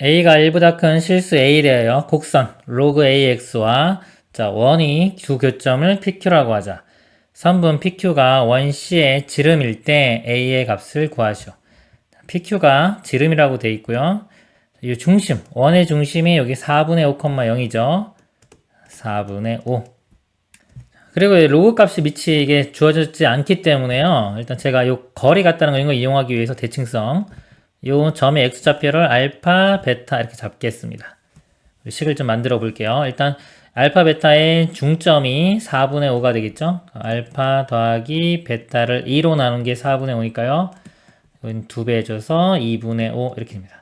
a가 1보다 큰 실수 a래요. 곡선 로그 ax와 자 원이 두 교점을 pq라고 하자. 선분 pq가 원C의 지름일 때 a의 값을 구하시오. pq가 지름이라고 되어 있고요. 이 중심, 원의 중심이 여기 4분의 5,0이죠. 4분의 5. 그리고 로그 값이 미치 이게 주어지지 않기 때문에요. 일단 제가 이 거리 같다는 거 이런 거 이용하기 위해서 대칭성 이 점의 x좌표를 알파, 베타 이렇게 잡겠습니다. 식을 좀 만들어 볼게요. 일단 알파, 베타의 중점이 4분의 5가 되겠죠. 알파 더하기 베타를 2로 나눈 게 4분의 5니까요. 이건 2배 해줘서 2분의 5 이렇게 됩니다.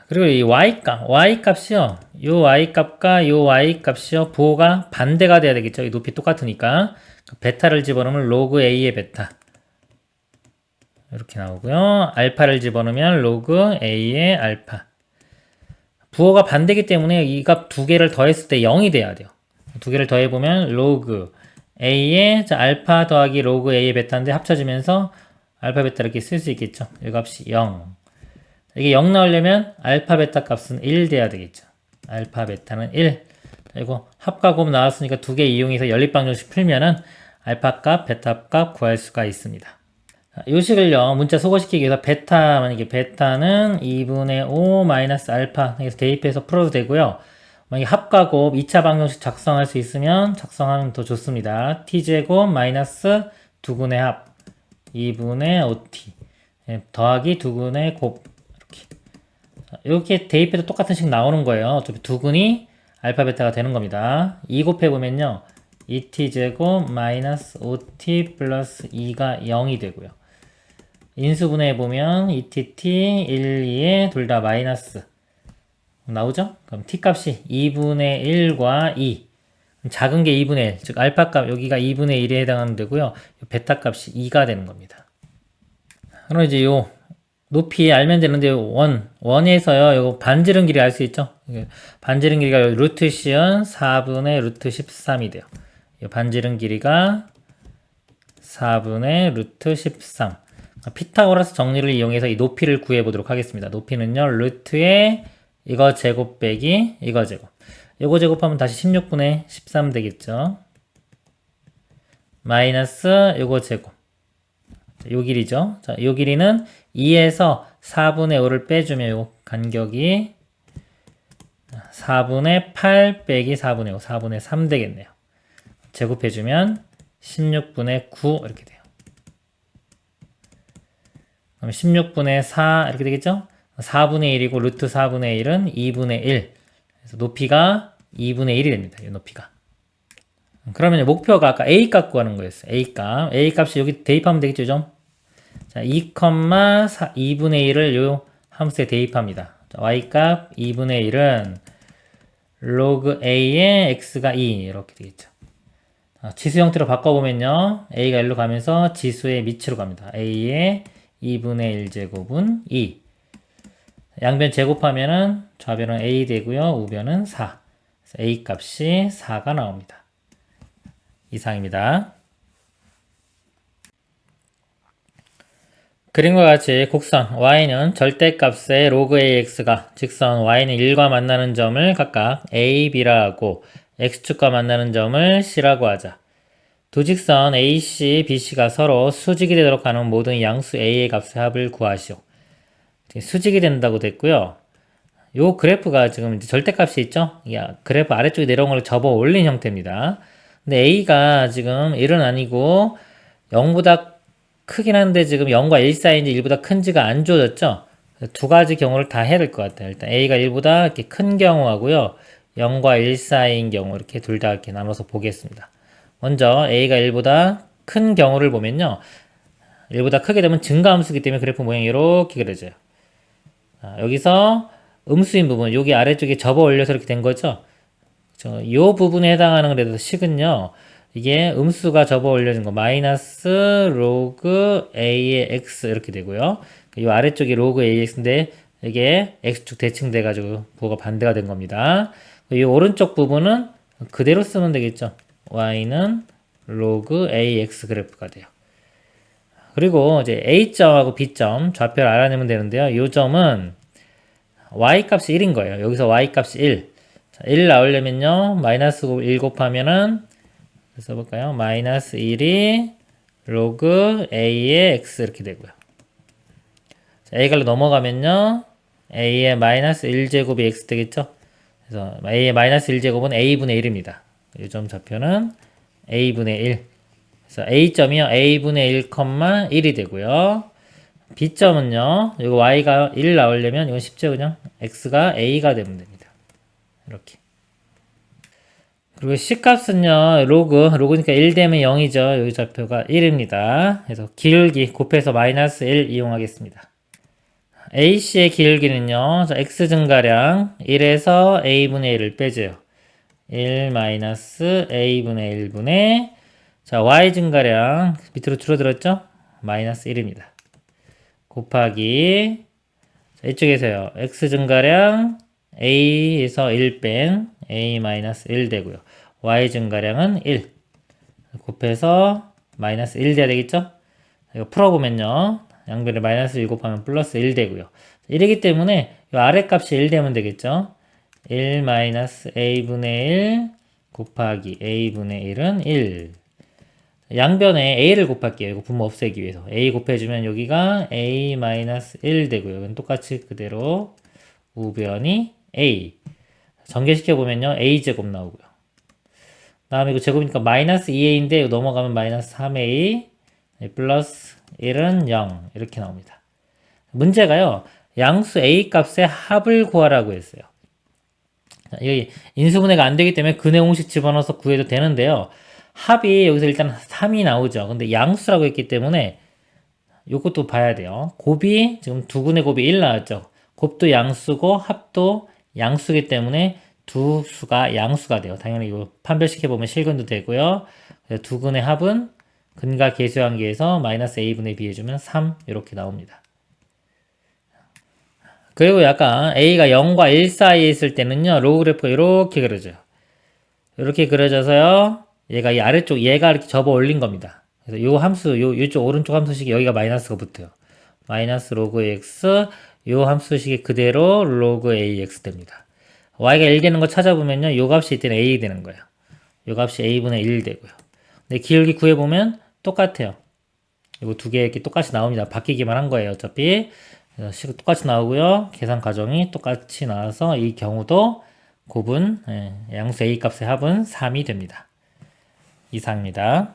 그리고 이 y값이요. 요 y값과 요 y값이요. 부호가 반대가 돼야 되겠죠. 이 높이 똑같으니까. 베타를 집어넣으면 로그 a의 베타. 이렇게 나오고요. 알파를 집어넣으면 로그 a의 알파. 부호가 반대이기 때문에 이 값 두 개를 더했을 때 0이 돼야 돼요. 두 개를 더해보면 로그 a의 알파 더하기 로그 a의 베타인데 합쳐지면서 알파 베타 이렇게 쓸 수 있겠죠. 이 값이 0. 이게 0 나오려면 알파 베타 값은 1 돼야 되겠죠. 알파 베타는 1. 그리고 합과 곱 나왔으니까 두 개 이용해서 연립방정식 풀면은 알파 값, 베타 값 구할 수가 있습니다. 이 식을요, 문자 소거시키기 위해서 만약에 베타는 2분의 5 마이너스 알파 해서 대입해서 풀어도 되고요. 만약에 합과 곱 2차 방정식 작성할 수 있으면 작성하면 더 좋습니다. t제곱 마이너스 두근의 합 2분의 5t 더하기 두근의 곱 이렇게 대입해도 똑같은 식 나오는 거예요. 어차피 두근이 알파 베타가 되는 겁니다. 2 곱해보면요 2t제곱 마이너스 5t 플러스 2가 0이 되고요. 인수분해해보면 2tt 1, 2에 둘 다 마이너스 나오죠? 그럼 t값이 2분의 1과 2 작은 게 2분의 1, 즉 알파값 여기가 2분의 1에 해당하는 되고요. 베타값이 2가 되는 겁니다. 그럼 이제 요 높이 알면 되는데 원에서요 요거 반지름 길이 알 수 있죠? 반지름 길이가 루트 시연 4분의 루트 13이 돼요. 이 반지름 길이가 4분의 루트 13. 피타고라스 정리를 이용해서 이 높이를 구해 보도록 하겠습니다. 높이는요 루트에 이거 제곱 빼기 이거 제곱. 이거 제곱하면 다시 16분의 13 되겠죠. 마이너스 이거 제곱. 요 길이죠. 자, 요 길이는 2에서 4분의 5를 빼주면 요 간격이 4분의 8 빼기 4분의 5, 4분의 3 되겠네요. 제곱해주면 16분의 9 이렇게 돼요. 그럼 16분의 4 이렇게 되겠죠? 4분의 1이고 루트 4분의 1은 2분의 1. 그래서 높이가 2분의 1이 됩니다. 이 높이가. 그러면 목표가 아까 A 값 구하는 거였어요. A 값. A 값이 여기 대입하면 되겠죠, 좀? 자, 2분의 1을 요 함수에 대입합니다. 자, Y 값 2분의 1은 로그 A의 X가 2 이렇게 되겠죠. 지수 형태로 바꿔보면요. A가 1로 가면서 지수의 밑으로 갑니다. A의 2분의 1제곱은 2. 양변 제곱하면은 좌변은 A 되고요. 우변은 4. 그래서 A 값이 4가 나옵니다. 이상입니다. 그림과 같이 곡선 y는 절대값의 로그 ax가 직선 y는 1과 만나는 점을 각각 a, b라 하고 x축과 만나는 점을 c라고 하자. 두 직선 AC, BC가 서로 수직이 되도록 하는 모든 양수 A의 값의 합을 구하시오. 수직이 된다고 됐고요. 요 그래프가 지금 이제 절대값이 있죠? 그래프 아래쪽에 내려온 걸 접어 올린 형태입니다. 근데 A가 지금 1은 아니고 0보다 크긴 한데 지금 0과 1 사이인지 1보다 큰지가 안 주어졌죠? 두 가지 경우를 다 해야 될 것 같아요. 일단 A가 1보다 이렇게 큰 경우하고요. 0과 1 사이인 경우 이렇게 둘 다 이렇게 나눠서 보겠습니다. 먼저 A가 1보다 큰 경우를 보면요. 1보다 크게 되면 증가함수이기 때문에 그래프 모양이 이렇게 그려져요. 여기서 음수인 부분, 여기 아래쪽에 접어 올려서 이렇게 된 거죠. 이 부분에 해당하는 그래도 식은요. 이게 음수가 접어 올려진 거 마이너스 로그 A의 X 이렇게 되고요. 이 아래쪽이 로그 AX인데 이게 X축 대칭돼 가지고 부호가 반대가 된 겁니다. 이 오른쪽 부분은 그대로 쓰면 되겠죠. Y는 로그 AX 그래프가 돼요. 그리고 이제 A점하고 B점 좌표를 알아내면 되는데요. 이 점은 Y값이 1인 거예요. 여기서 Y값이 1. 자, 1 나오려면요. 마이너스 1 곱하면은, 써볼까요? 마이너스 1이 로그 A의 X 이렇게 되고요. 자, A가 넘어가면요. A의 마이너스 1제곱이 X 되겠죠? 그래서 A의 마이너스 1제곱은 A분의 1입니다. 이 점 좌표는 A분의 1. 그래서 A점이요. A분의 1, 1이 되고요. B점은요. 이거 Y가 1 나오려면 이건 쉽죠, 그냥? X가 A가 되면 됩니다. 이렇게. 그리고 C값은요. 로그니까 1 되면 0이죠. 여기 좌표가 1입니다. 그래서 기울기 곱해서 마이너스 1 이용하겠습니다. AC의 기울기는요. 자, X 증가량 1에서 A분의 1을 빼줘요. 1 마이너스 A분의 1분의 자, Y 증가량 밑으로 줄어들었죠? 마이너스 1입니다. 곱하기 자, 이쪽에서요. X 증가량 A에서 1 뺀 A 마이너스 1 되고요. Y 증가량은 1 곱해서 마이너스 1 돼야 되겠죠? 이거 풀어보면요. 양변에 마이너스 1 곱하면 플러스 1 되고요. 1이기 때문에 이 아래 값이 1 되면 되겠죠? 1 마이너스 A분의 1 곱하기 A분의 1은 1. 양변에 A를 곱할게요. 이거 분모 없애기 위해서. A 곱해주면 여기가 A 마이너스 1 되고요. 이건 똑같이 그대로 우변이 A. 전개시켜보면요. A제곱 나오고요. 다음에 이거 제곱이니까 마이너스 2A인데 이거 넘어가면 마이너스 3A 플러스 1은 0 이렇게 나옵니다. 문제가요. 양수 A 값의 합을 구하라고 했어요. 여기 인수분해가 안 되기 때문에 근해 공식 집어넣어서 구해도 되는데요. 합이 여기서 일단 3이 나오죠. 근데 양수라고 했기 때문에 이것도 봐야 돼요. 곱이 지금 두근의 곱이 1 나왔죠. 곱도 양수고 합도 양수기 때문에 두 수가 양수가 돼요. 당연히 이거 판별시켜보면 실근도 되고요. 두근의 합은 근과 계수관계에서 마이너스 A분의 B 해주면 3 이렇게 나옵니다. 그리고 약간 A가 0과 1 사이에 있을 때는요. 로그 그래프가 이렇게 그려져요. 이렇게 그려져서요. 얘가 이 아래쪽 얘가 이렇게 접어 올린 겁니다. 그래서 요 함수 요쪽 오른쪽 함수식이 여기가 마이너스가 붙어요. 마이너스 로그 x 요 함수식이 그대로 로그 ax 됩니다. y가 1 되는 거 찾아보면요. 요 값이 이때는 a 되는 거예요. 요 값이 a분의 1 되고요. 근데 기울기 구해보면 똑같아요. 이거 두 개 이렇게 똑같이 나옵니다. 바뀌기만 한 거예요. 어차피 식 똑같이 나오고요. 계산 과정이 똑같이 나와서 이 경우도 곱은 양수 a 값의 합은 3이 됩니다. 이상입니다.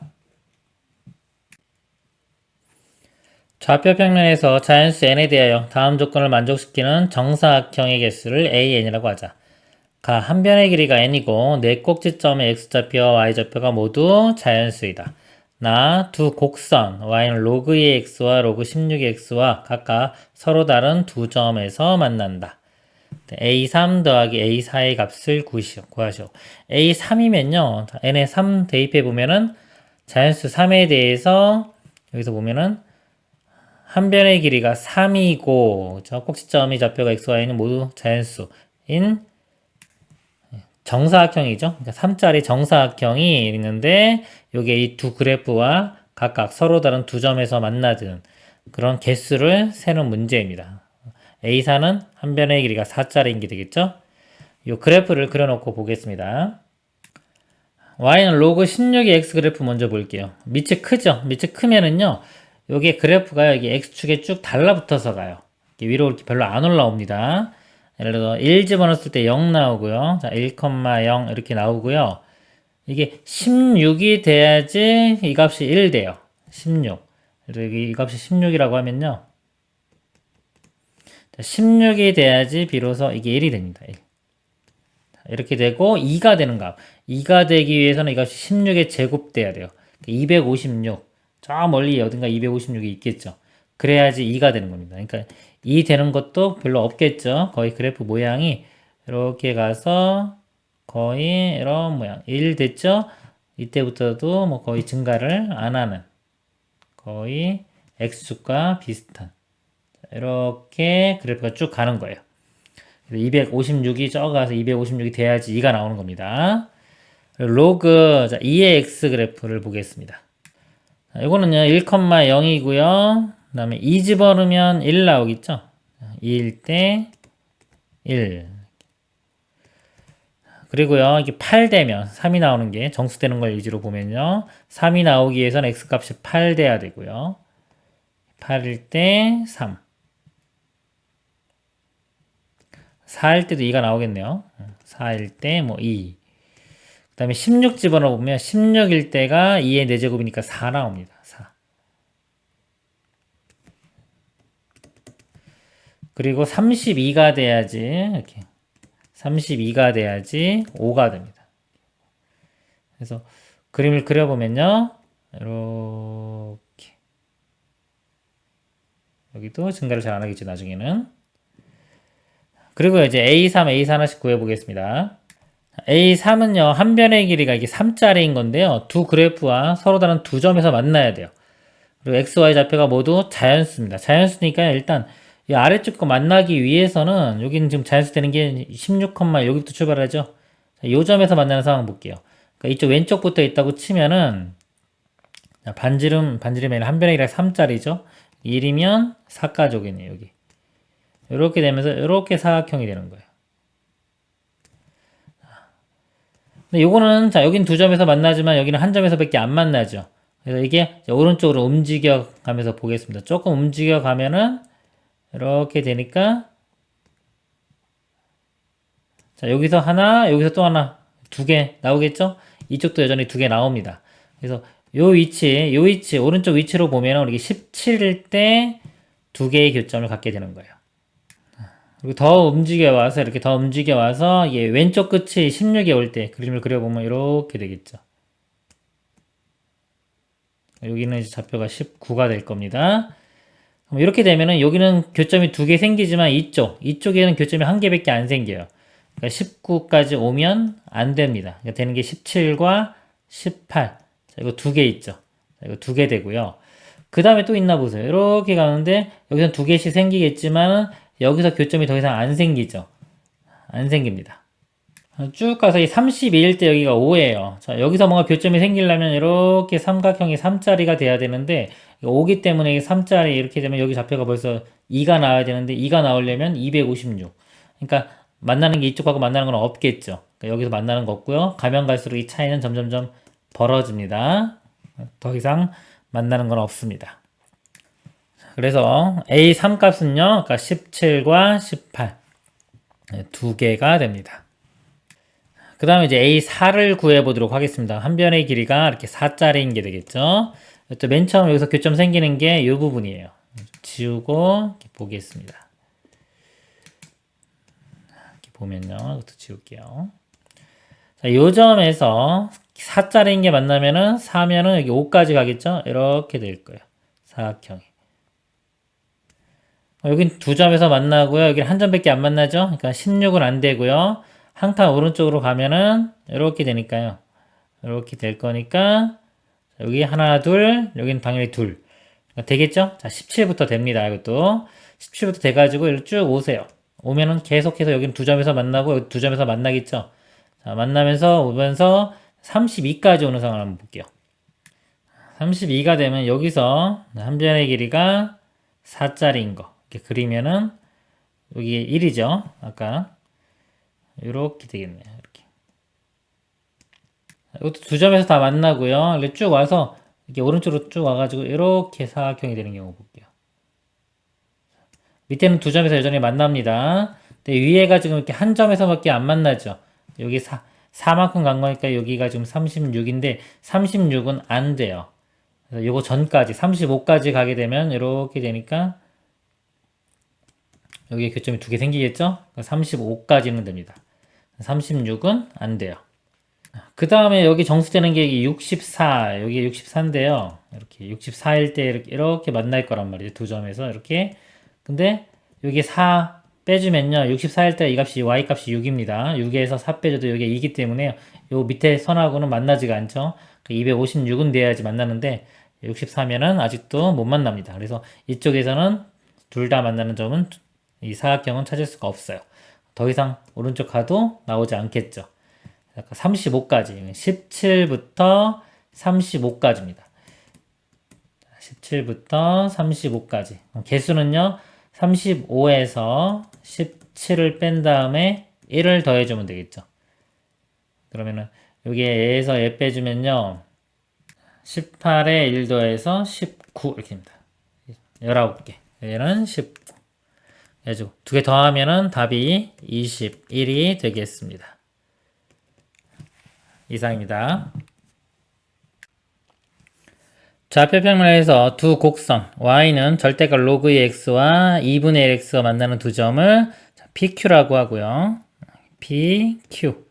좌표 평면에서 자연수 n에 대하여 다음 조건을 만족시키는 정사각형의 개수를 an이라고 하자. 가 한 변의 길이가 n이고 네 꼭지점의 x좌표와 y좌표가 모두 자연수이다. 나 두 곡선 y는 로그 2의 x와 로그 16의 x와 각각 서로 다른 두 점에서 만난다. a3 더하기 a4의 값을 구하시오. a3이면요. n에 3 대입해보면은 자연수 3에 대해서 여기서 보면은 한 변의 길이가 3이고 저 꼭지점의 좌표가 x와 y는 모두 자연수인 정사각형이죠. 그러니까 3짜리 정사각형이 있는데 요게 이 두 그래프와 각각 서로 다른 두 점에서 만나는 그런 개수를 세는 문제입니다. A4는 한 변의 길이가 4짜리인 게 되겠죠? 이 그래프를 그려놓고 보겠습니다. Y는 로그 16의 X 그래프 먼저 볼게요. 밑이 크죠? 밑이 크면은요, 요게 그래프가 여기 X축에 쭉 달라붙어서 가요. 위로 이렇게 별로 안 올라옵니다. 예를 들어 1 집어넣었을 때 0 나오고요. 자, 1,0 이렇게 나오고요. 이게 16이 돼야지 이 값이 1 돼요. 16. 그래서 여기 이 값이 16이라고 하면요. 16이 돼야지 비로소 이게 1이 됩니다. 1. 이렇게 되고 2가 되는 값. 2가 되기 위해서는 이 값이 16의 제곱 돼야 돼요. 256. 저 멀리 어딘가 256이 있겠죠. 그래야지 2가 되는 겁니다. 그러니까 2 되는 것도 별로 없겠죠. 거의 그래프 모양이 이렇게 가서 거의 이런 모양. 1 됐죠? 이때부터도 뭐 거의 증가를 안 하는 거의 X축과 비슷한 이렇게 그래프가 쭉 가는 거예요. 256이 적어가서 256이 돼야지 2가 나오는 겁니다. 로그 2의 X 그래프를 보겠습니다. 이거는요 1,0이고요. 그 다음에 2 집어넣으면 1 나오겠죠. 2일 때 1. 그리고요 이게 8 되면 3이 나오는 게 정수되는 걸 위주로 보면요 3이 나오기 위해서는 x값이 8 돼야 되고요. 8일 때 3. 4일 때도 2가 나오겠네요. 4일 때 뭐 2. 그 다음에 16 집어넣어 보면 16일 때가 2의 4제곱이니까 4 나옵니다. 4. 그리고 32가 돼야지 이렇게 32가 돼야지 5가 됩니다. 그래서 그림을 그려보면요. 이렇게 여기도 증가를 잘 안 하겠지 나중에는. 그리고 이제 A3, A4 하나씩 구해보겠습니다. A3은요, 한 변의 길이가 이게 3짜리인 건데요. 두 그래프와 서로 다른 두 점에서 만나야 돼요. 그리고 X, Y 좌표가 모두 자연수입니다. 자연수니까 일단 이 아래쪽 거 만나기 위해서는 여기는 지금 자연수 되는 게 16, 여기부터 출발하죠. 자, 이 점에서 만나는 상황 볼게요. 그러니까 이쪽 왼쪽부터 있다고 치면은 반지름이 아니라 한 변의 길이가 3짜리죠. 1이면 4까지 오겠네요. 여기. 이렇게 되면서 이렇게 사각형이 되는 거예요. 근데 요거는 자 여긴 두 점에서 만나지만 여기는 한 점에서밖에 안 만나죠. 그래서 이게 오른쪽으로 움직여 가면서 보겠습니다. 조금 움직여 가면은 이렇게 되니까 자 여기서 하나 여기서 또 하나 두 개 나오겠죠? 이쪽도 여전히 두 개 나옵니다. 그래서 요 위치 오른쪽 위치로 보면은 이게 17일 때 두 개의 교점을 갖게 되는 거예요. 그리고 더 움직여 와서 이렇게 더 움직여 와서 이게 왼쪽 끝이 16에 올 때 그림을 그려보면 이렇게 되겠죠. 여기는 이제 좌표가 19가 될 겁니다. 그럼 이렇게 되면은 여기는 교점이 두 개 생기지만 이쪽에는 교점이 한 개밖에 안 생겨요. 그러니까 19까지 오면 안 됩니다. 그러니까 되는 게 17과 18. 자, 이거 두 개 있죠. 자, 이거 두 개 되고요. 그 다음에 또 있나 보세요. 이렇게 가는데 여기서 두 개씩 생기겠지만 여기서 교점이 더 이상 안 생기죠. 안 생깁니다. 쭉 가서 이 32일 때 여기가 5예요. 자, 여기서 뭔가 교점이 생기려면 이렇게 삼각형이 3짜리가 돼야 되는데 5기 때문에 3짜리 이렇게 되면 여기 좌표가 벌써 2가 나와야 되는데 2가 나오려면 256. 그러니까 만나는 게 이쪽하고 만나는 건 없겠죠. 그러니까 여기서 만나는 거 없고요. 가면 갈수록 이 차이는 점점점 벌어집니다. 더 이상 만나는 건 없습니다. 그래서 A3 값은요, 그러니까 17과 18 두 개가 됩니다. 그 다음에 이제 A4를 구해보도록 하겠습니다. 한 변의 길이가 이렇게 4짜리인 게 되겠죠. 또 맨 처음 여기서 교점 생기는 게 이 부분이에요. 지우고 보겠습니다. 이렇게 보면요, 이것도 지울게요. 자, 이 점에서 4짜리인 게 만나면은 4면은 여기 5까지 가겠죠. 이렇게 될 거예요. 사각형이. 여긴 두 점에서 만나고요. 여기 한 점밖에 안 만나죠. 그러니까 16은 안 되고요. 한 칸 오른쪽으로 가면은 이렇게 되니까요. 이렇게 될 거니까 여기 하나 둘 여기는 당연히 둘 그러니까 되겠죠? 자 17부터 됩니다. 이것도 17부터 돼가지고 이렇게 쭉 오세요. 오면은 계속해서 여기는 두 점에서 만나고 여기 두 점에서 만나겠죠? 자 만나면서 오면서 32까지 오는 상황을 한번 볼게요. 32가 되면 여기서 한 변의 길이가 4짜리인 거 이렇게 그리면은 여기 1이죠. 아까 이렇게 되겠네요. 이렇게. 이것도 두 점에서 다 만나고요. 이렇게 쭉 와서 이렇게 오른쪽으로 쭉 와가지고 이렇게 사각형이 되는 경우 볼게요. 밑에는 두 점에서 여전히 만납니다. 근데 위에가 지금 이렇게 한 점에서밖에 안 만나죠. 여기 4만큼 간 거니까 여기가 지금 36인데 36은 안 돼요. 그래서 요거 전까지 35까지 가게 되면 이렇게 되니까 여기에 교점이 두 개 생기겠죠? 35까지는 됩니다. 36은 안 돼요. 그 다음에 여기 정수되는 게 64, 여기 64인데요. 이렇게 64일 때 이렇게 만날 거란 말이죠. 두 점에서 이렇게. 근데 여기 4 빼주면요. 64일 때 이 값이, y 값이 6입니다. 6에서 4 빼줘도 여기 2기 때문에 요 밑에 선하고는 만나지가 않죠. 256은 돼야지 만나는데 64면은 아직도 못 만납니다. 그래서 이쪽에서는 둘 다 만나는 점은 이 사각형은 찾을 수가 없어요. 더 이상 오른쪽 가도 나오지 않겠죠. 35까지 17부터 35까지입니다. 17부터 35까지. 개수는요, 35에서 17을 뺀 다음에 1을 더해주면 되겠죠. 그러면은, 여기에 에에서 에 빼주면요, 18에 1 더해서 19 이렇게 됩니다. 19개. 얘는 19. 해주고, 두 개 더하면은 답이 21이 되겠습니다. 이상입니다. 좌표평면에서 두 곡선 y는 절대값 로그의 x와 2분의 1 x가 만나는 두 점을 PQ라고 하고요. PQ.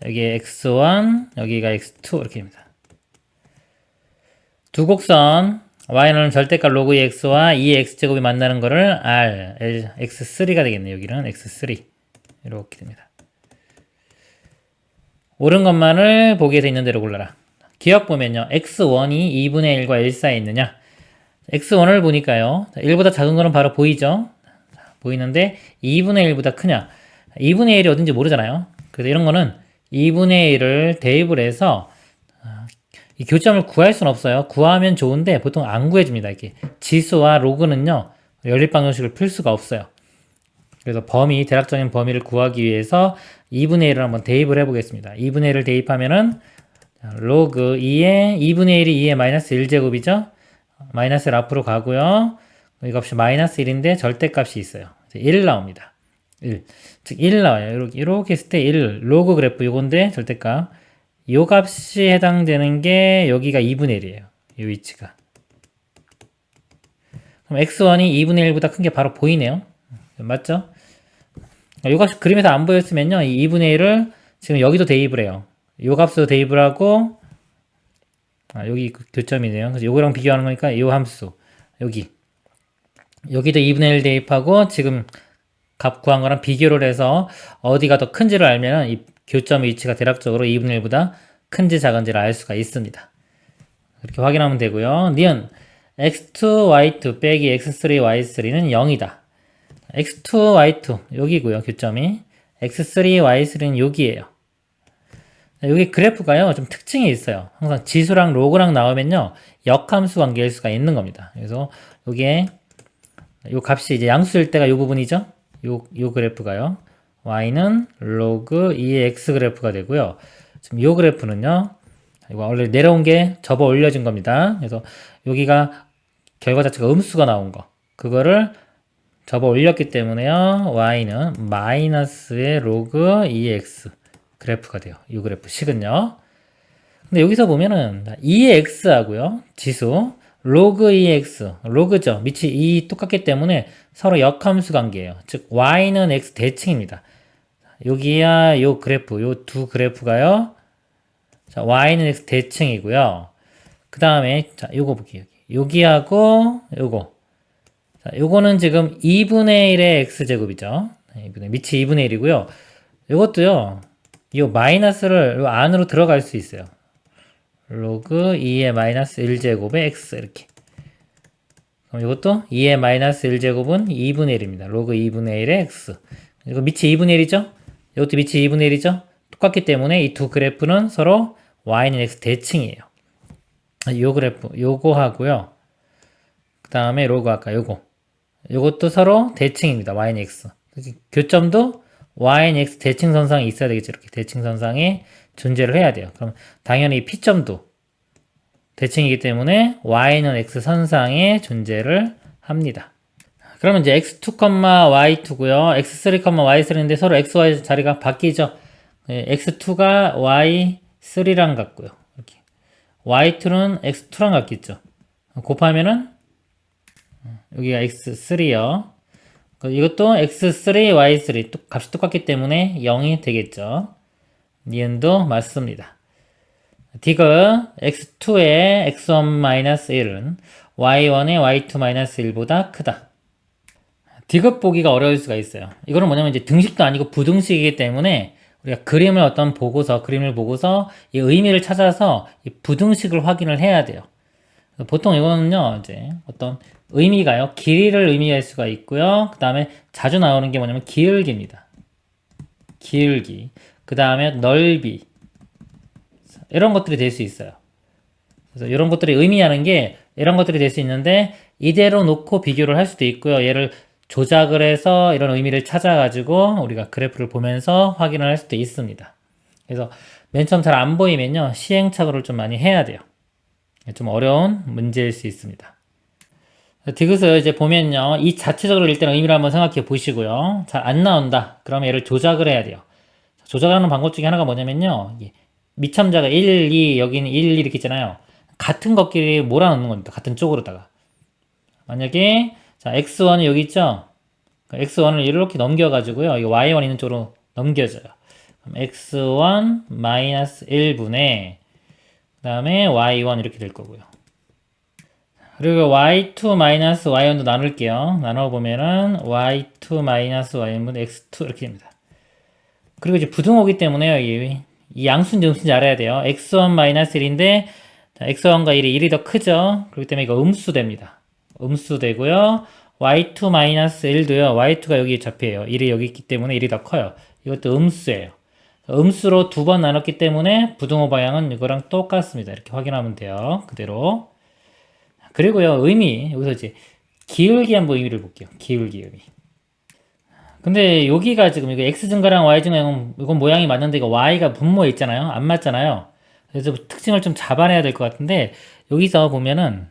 여기 x1, 여기가 x2 이렇게 됩니다. 두 곡선 y는 절대값 로그의 x와 2의 x제곱이 만나는 거를 r, x3가 되겠네요. 여기는 x3 이렇게 됩니다. 옳은 것만을 보기에 돼 있는 대로 골라라. 기억 보면요. x1이 2분의 1과 1 사이에 있느냐. x1을 보니까요. 1보다 작은 거는 바로 보이죠. 보이는데 2분의 1보다 크냐. 2분의 1이 어딘지 모르잖아요. 그래서 이런 거는 2분의 1을 대입을 해서 이 교점을 구할 수는 없어요. 구하면 좋은데 보통 안 구해줍니다. 이렇게 지수와 로그는요. 연립방정식을 풀 수가 없어요. 그래서 대략적인 범위를 구하기 위해서 2분의 1을 한번 대입을 해보겠습니다. 2분의 1을 대입하면은 로그 2의 2분의 1이 2의 마이너스 1제곱이죠. 마이너스 1 앞으로 가고요. 이 값이 마이너스 1인데 절대값이 있어요. 1 나옵니다. 1. 즉, 1 나와요. 이렇게 했을 때 1, 로그 그래프 요건데 절대값. 요 값이 해당되는 게 여기가 2분의 1이에요. 이 위치가. 그럼 x1이 2분의 1보다 큰 게 바로 보이네요. 맞죠? 요 값이 그림에서 안 보였으면요. 이 2분의 1을 지금 여기도 대입을 해요. 요 값으로 대입을 하고, 여기 교점이네요. 그래서 요거랑 비교하는 거니까 요 함수. 여기도 2분의 1 대입하고, 지금 값 구한 거랑 비교를 해서 어디가 더 큰지를 알면은 이 교점 위치가 대략적으로 2분의 1보다 큰지 작은지를 알 수가 있습니다. 이렇게 확인하면 되고요. 니은 x2, y2 빼기 x3, y3는 0이다. x2, y2 여기고요. 교점이 x3, y3는 여기에요. 여기 그래프가요. 좀 특징이 있어요. 항상 지수랑 로그랑 나오면요. 역함수 관계일 수가 있는 겁니다. 그래서 여기에 요 값이 이제 양수일 때가 요 부분이죠. 요 그래프가요. y는 로그 2의 x 그래프가 되고요. 지금 요 그래프는요. 이거 원래 내려온 게 접어 올려진 겁니다. 그래서 여기가 결과 자체가 음수가 나온 거. 그거를 접어 올렸기 때문에요. y는 마이너스의 로그 2의 x 그래프가 돼요. 이 그래프 식은요. 근데 여기서 보면은 2의 x하고요. 지수 로그 2의 x 로그죠. 밑이 2 똑같기 때문에 서로 역함수 관계예요. 즉 y는 x 대칭입니다. 여기야 요 그래프 요 두 그래프가요. 자, y는 x 대칭이고요. 그 다음에 자 요거 볼게요. 여기하고 요거 자, 요거는 지금 2분의 1의 x제곱이죠. 밑이 2분의 1이고요. 요것도요. 이 마이너스를 요 안으로 들어갈 수 있어요. 로그 2의 마이너스 1제곱의 x 이렇게. 그럼 이것도 2의 마이너스 1제곱은 2분의 1입니다. 로그 2분의 1의 x. 이거 밑이 2분의 1이죠? 이것도 밑이 2분의 1이죠? 똑같기 때문에 이 두 그래프는 서로 y는 x 대칭이에요. 요 그래프, 요거 하고요. 그 다음에 로그 아까 요거. 요것도 서로 대칭입니다. y는 x. 교점도 y는 x 대칭선상에 있어야 되겠죠. 이렇게 대칭선상에 존재를 해야 돼요. 그럼 당연히 P점도 대칭이기 때문에 y는 x 선상에 존재를 합니다. 그러면 이제 x2, y2고요. x3, y3인데 서로 x, y 자리가 바뀌죠. x2가 y3랑 같고요. 이렇게. y2는 x2랑 같겠죠. 곱하면은 여기가 x3요. 이것도 x3, y3 값이 똑같기 때문에 0이 되겠죠. 니은도 맞습니다. 디귿 x2의 x1-1은 y1의 y2-1보다 크다. 디귿 보기가 어려울 수가 있어요. 이거는 뭐냐면 이제 등식도 아니고 부등식이기 때문에 우리가 그림을 보고서 이 의미를 찾아서 이 부등식을 확인을 해야 돼요. 보통 이거는요, 이제 어떤 의미가요, 길이를 의미할 수가 있고요. 그 다음에 자주 나오는 게 뭐냐면 기울기입니다. 기울기. 그 다음에 넓이. 이런 것들이 될 수 있어요. 그래서 이런 것들이 의미하는 게 이런 것들이 될 수 있는데 이대로 놓고 비교를 할 수도 있고요. 얘를 조작을 해서 이런 의미를 찾아가지고 우리가 그래프를 보면서 확인을 할 수도 있습니다. 그래서 맨 처음 잘 안 보이면요. 시행착오를 좀 많이 해야 돼요. 좀 어려운 문제일 수 있습니다. 디귿을 이제 보면요. 이 자체적으로 일단 의미를 한번 생각해 보시고요. 잘 안 나온다. 그러면 얘를 조작을 해야 돼요. 조작하는 방법 중에 하나가 뭐냐면요. 미참자가 1, 2, 여기는 1, 2 이렇게 있잖아요. 같은 것끼리 몰아넣는 겁니다. 같은 쪽으로다가. 만약에 자 x1이 여기 있죠? x1을 이렇게 넘겨가지고요. 이 y1 있는 쪽으로 넘겨져요. 그럼 x1 마이너스 1분의 그 다음에 y1 이렇게 될 거고요. 그리고 y2 마이너스 y1도 나눌게요. 나눠보면은 y2 마이너스 y1분의 x2 이렇게 됩니다. 그리고 이제 부등호기 때문에요. 이 양수인지 음수인지 알아야 돼요. x1 마이너스 1인데 x1과 1이 더 크죠. 그렇기 때문에 이거 음수 됩니다. 음수 되고요. y2 마이너스 1도요. y2가 여기 잡혀요. 1이 여기 있기 때문에 1이 더 커요. 이것도 음수예요. 음수로 두 번 나눴기 때문에 부등호 방향은 이거랑 똑같습니다. 이렇게 확인하면 돼요. 그대로. 그리고요. 의미 여기서 이제 기울기 한번 의미를 볼게요. 기울기 의미. 근데 여기가 지금 이거 x 증가랑 y 증가랑 이건 모양이 맞는데 이거 y가 분모에 있잖아요. 안 맞잖아요. 그래서 특징을 좀 잡아내야 될 것 같은데 여기서 보면은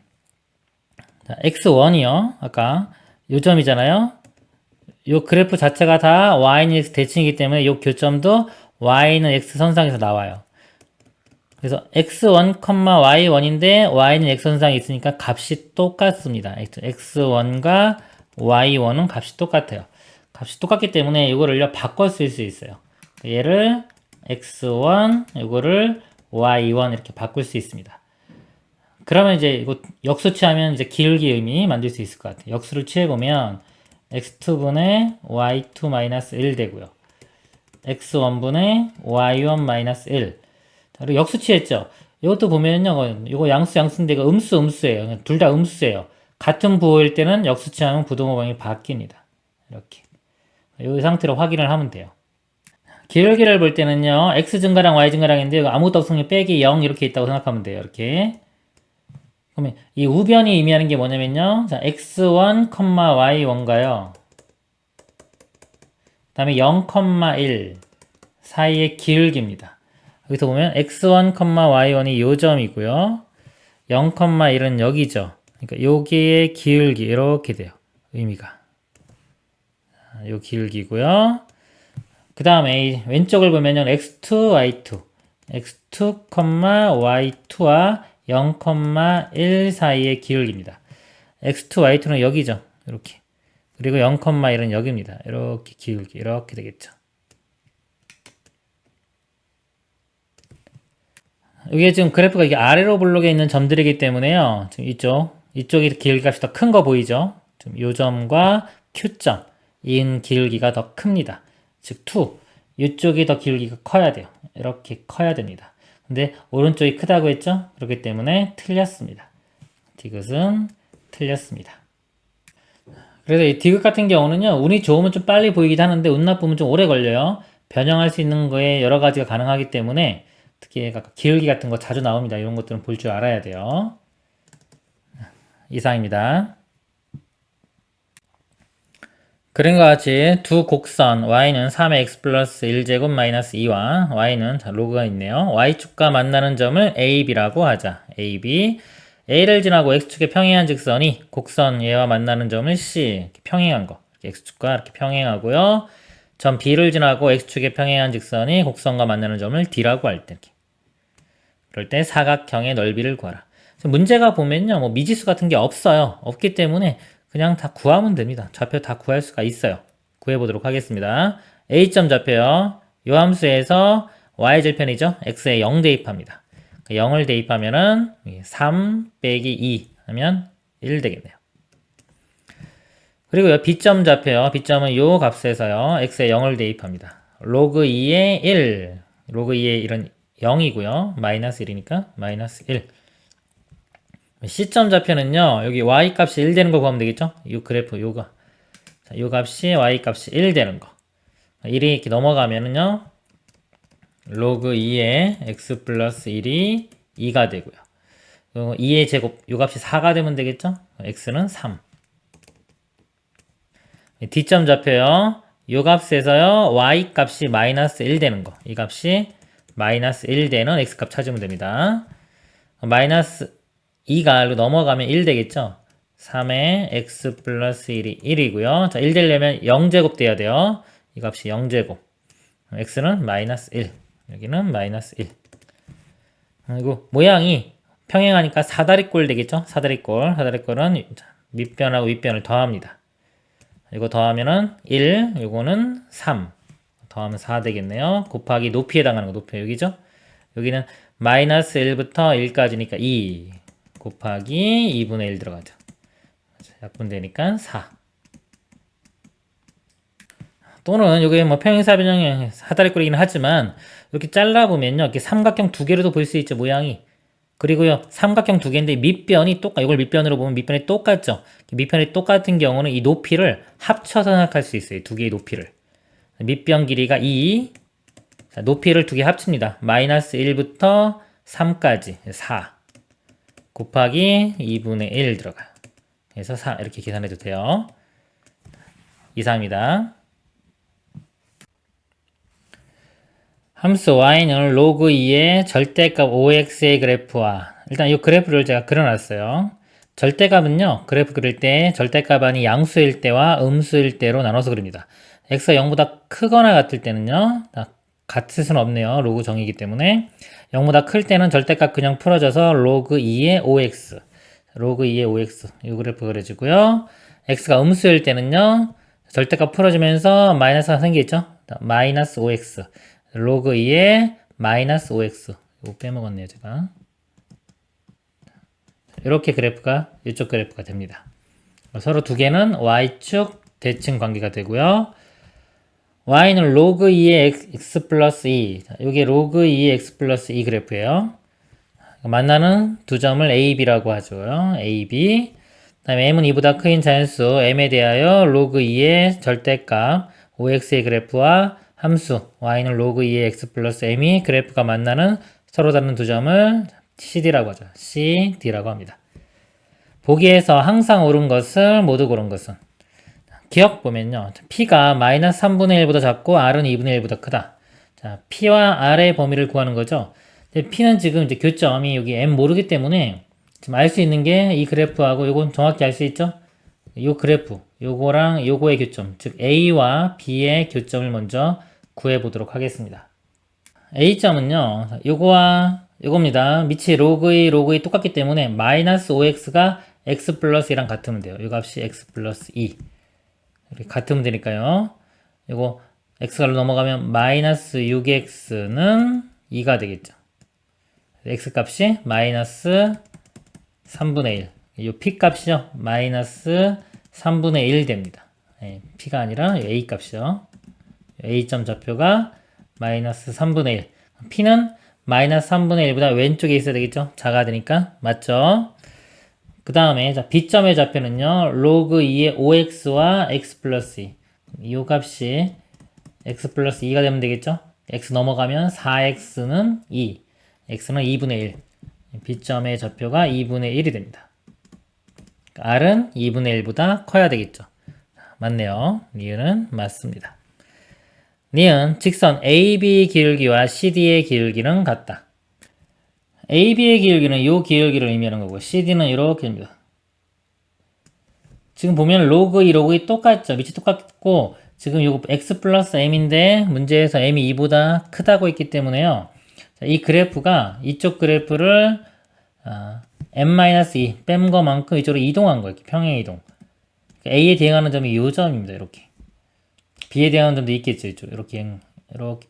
x1이요. 아까 요 점이잖아요. 요 그래프 자체가 다 y는 x 대칭이기 때문에 요 교점도 y는 x 선상에서 나와요. 그래서 x1, y1인데 y는 x 선상에 있으니까 값이 똑같습니다. x1과 y1은 값이 똑같아요. 값이 똑같기 때문에 이거를요 바꿔 쓸 수 있어요. 얘를 x1, 이거를 y1 이렇게 바꿀 수 있습니다. 그러면 이제 이거 역수 취하면 이제 기울기 의미 만들 수 있을 것 같아요. 역수를 취해보면 x2분의 y2-1 되고요. x1분의 y1-1. 그리고 역수 취했죠. 이것도 보면요. 이거 양수인데 이거 음수예요. 둘 다 음수예요. 같은 부호일 때는 역수 취하면 부등호 방향이 바뀝니다. 이렇게. 이 상태로 확인을 하면 돼요. 기울기를 볼 때는요. x 증가랑 y 증가랑인데 아무것도 없으면 빼기 0 이렇게 있다고 생각하면 돼요. 이렇게. 그러면 이 우변이 의미하는 게 뭐냐면요. 자, x1, y1가요. 그 다음에 0,1 사이의 기울기입니다. 여기서 보면 x1, y1이 요 점이고요. 0,1은 여기죠. 그러니까 여기의 기울기 이렇게 돼요. 의미가. 요 기울기고요. 그 다음에 왼쪽을 보면요. x2, y2. x2, y2와 0,1 사이의 기울기입니다. x2, y2는 여기죠. 이렇게. 그리고 0,1은 여기입니다. 이렇게 기울기. 이렇게 되겠죠. 이게 지금 그래프가 이게 아래로 블록에 있는 점들이기 때문에요. 지금 이쪽이 기울기 값이 더 큰 거 보이죠? 지금 요 점과 Q점. 인 기울기가 더 큽니다. 즉, 2. 이쪽이 더 기울기가 커야 돼요. 이렇게 커야 됩니다. 근데 오른쪽이 크다고 했죠? 그렇기 때문에 틀렸습니다. 디귿은 틀렸습니다. 그래서 이 디귿 같은 경우는요, 운이 좋으면 좀 빨리 보이기도 하는데, 운 나쁘면 좀 오래 걸려요. 변형할 수 있는 거에 여러 가지가 가능하기 때문에, 특히 기울기 같은 거 자주 나옵니다. 이런 것들은 볼 줄 알아야 돼요. 이상입니다. 그림과 같이 두 곡선 y는 3의 x 플러스 1제곱 마이너스 2와 y는 로그가 있네요. y축과 만나는 점을 AB라고 하자. AB A를 지나고 x축의 평행한 직선이 곡선 얘와 만나는 점을 C 이렇게 평행한 거 x축과 이렇게 평행하고요. 점 B를 지나고 x축의 평행한 직선이 곡선과 만나는 점을 D라고 할 때 이렇게. 그럴 때 사각형의 넓이를 구하라. 문제가 보면요. 뭐 미지수 같은 게 없어요. 없기 때문에 그냥 다 구하면 됩니다. 좌표 다 구할 수가 있어요. 구해보도록 하겠습니다. A점 좌표요. 요 함수에서 y절편이죠. x에 0 대입합니다. 0을 대입하면은 3 빼기 2 하면 1 되겠네요. 그리고요. B점 좌표요. B점은 요 값에서요. x에 0을 대입합니다. 로그 2에 1. 로그 2에 1은 0이고요. 마이너스 1이니까 마이너스 1. C점 좌표는요, 여기 y 값이 1 되는 거 구하면 되겠죠? 이 그래프, 요거. 자, 요 값이 y 값이 1 되는 거. 1이 이렇게 넘어가면은요, 로그 2에 x 플러스 1이 2가 되고요. 2의 제곱, 요 값이 4가 되면 되겠죠? x는 3. D점 좌표요. 요 값에서요, y 값이 마이너스 1 되는 거. 이 값이 마이너스 1 되는 x 값 찾으면 됩니다. 마이너스 2가 넘어가면 1 되겠죠? 3에 x 플러스 1이 1이고요. 자, 1 되려면 0제곱 돼야 돼요. 이 값이 0제곱. x는 마이너스 1. 여기는 마이너스 1. 그리고 모양이 평행하니까 사다리꼴 되겠죠? 사다리꼴. 사다리꼴은 밑변하고 윗변을 더합니다. 이거 더하면은 1, 이거는 3. 더하면 4 되겠네요. 곱하기 높이에 해당하는 거, 높이 여기죠? 여기는 마이너스 1부터 1까지니까 2 곱하기 2분의 1 들어가죠. 약분되니까 4. 또는 여기 뭐 평행사변형의 사다리꼴이긴 하지만 이렇게 잘라보면요, 이렇게 삼각형 두 개로도 볼 수 있죠, 모양이. 그리고요, 삼각형 두 개인데 밑변이 이걸 밑변으로 보면 밑변이 똑같죠. 밑변이 똑같은 경우는 이 높이를 합쳐서 생각할 수 있어요. 두 개의 높이를. 밑변 길이가 2. 자, 높이를 두 개 합칩니다. 마이너스 1부터 3까지 4 곱하기 2분의 1 들어가요. 그래서 4 이렇게 계산해도 돼요. 이상입니다. 함수 y는 로그 2의 절대값 5x의 그래프와, 일단 이 그래프를 제가 그려놨어요. 절대값은요, 그래프 그릴 때 절대값 아닌 양수일 때와 음수일 때로 나눠서 그립니다. x가 0보다 크거나 같을 때는요, 같을 수는 없네요. 로그 정의이기 때문에. 0보다 클 때는 절대값 그냥 풀어져서 로그 2의 5x, 로그 2의 5x 이 그래프 그려지고요. x가 음수일 때는요, 절대값 풀어지면서 마이너스가 생기겠죠. 마이너스 5x, 로그 2의 마이너스 5x. 이거 빼먹었네요, 제가. 이렇게 그래프가, 이쪽 그래프가 됩니다. 서로 두 개는 y축 대칭 관계가 되고요. y는 로그 2의 x 플러스 2. 이게 로그 2의 x 플러스 2 그래프예요. 만나는 두 점을 a, b라고 하죠. a, b. 그 다음에 m은 2보다 크인 자연수 m에 대하여 로그 2의 절대값 5x의 그래프와 함수 y는 로그 2의 x 플러스 m이 그래프가 만나는 서로 다른 두 점을 CD라고 하죠. CD라고 합니다. 보기에서 항상 옳은 것을 모두 고른 것은, 기억 보면요, P가 마이너스 3분의 1보다 작고 R은 2분의 1보다 크다. 자, P와 R의 범위를 구하는 거죠. P는 지금 이제 교점이 여기 M 모르기 때문에 지금 알 수 있는 게 이 그래프하고 요건 정확히 알 수 있죠? 요 그래프, 요거랑 요거의 교점, 즉 A와 B의 교점을 먼저 구해보도록 하겠습니다. A점은요, 요거와 요겁니다. 밑이 로그 2, 로그 2 똑같기 때문에 마이너스 5x가 x 플러스 2랑 같으면 돼요. 요 값이 x 플러스 2. 이렇게 같으면 되니까요. 요거 x가 넘어가면 마이너스 6x는 2가 되겠죠. x 값이 마이너스 3분의 1. 요 p 값이죠. 마이너스 3분의 1 됩니다. p가 아니라 a 값이죠. a점 좌표가 마이너스 3분의 1. p는 마이너스 3분의 1보다 왼쪽에 있어야 되겠죠? 작아야 되니까. 맞죠? 그 다음에 b점의 좌표는요, 로그 2의 5x와 x 플러스 2. 이 값이 x 플러스 2가 되면 되겠죠? x 넘어가면 4x는 2. x는 2분의 1. b점의 좌표가 2분의 1이 됩니다. r은 2분의 1보다 커야 되겠죠? 맞네요. 니은은 맞습니다. 니은 직선 AB 기울기와 CD의 기울기는 같다. AB의 기울기는 이 기울기를 의미하는 거고, CD는 이렇게 됩니다. 지금 보면 로그 2, 로그 2 똑같죠? 밑이 똑같고, 지금 이거 x 플러스 m인데 문제에서 m이 2보다 크다고 했기 때문에요. 자, 이 그래프가 이쪽 그래프를 m-2 뺀 것만큼 이쪽으로 이동한 거예요. 평행 이동. A에 대응하는 점이 이 점입니다. 이렇게. B에 대응하는 점도 있겠죠. 이쪽 이렇게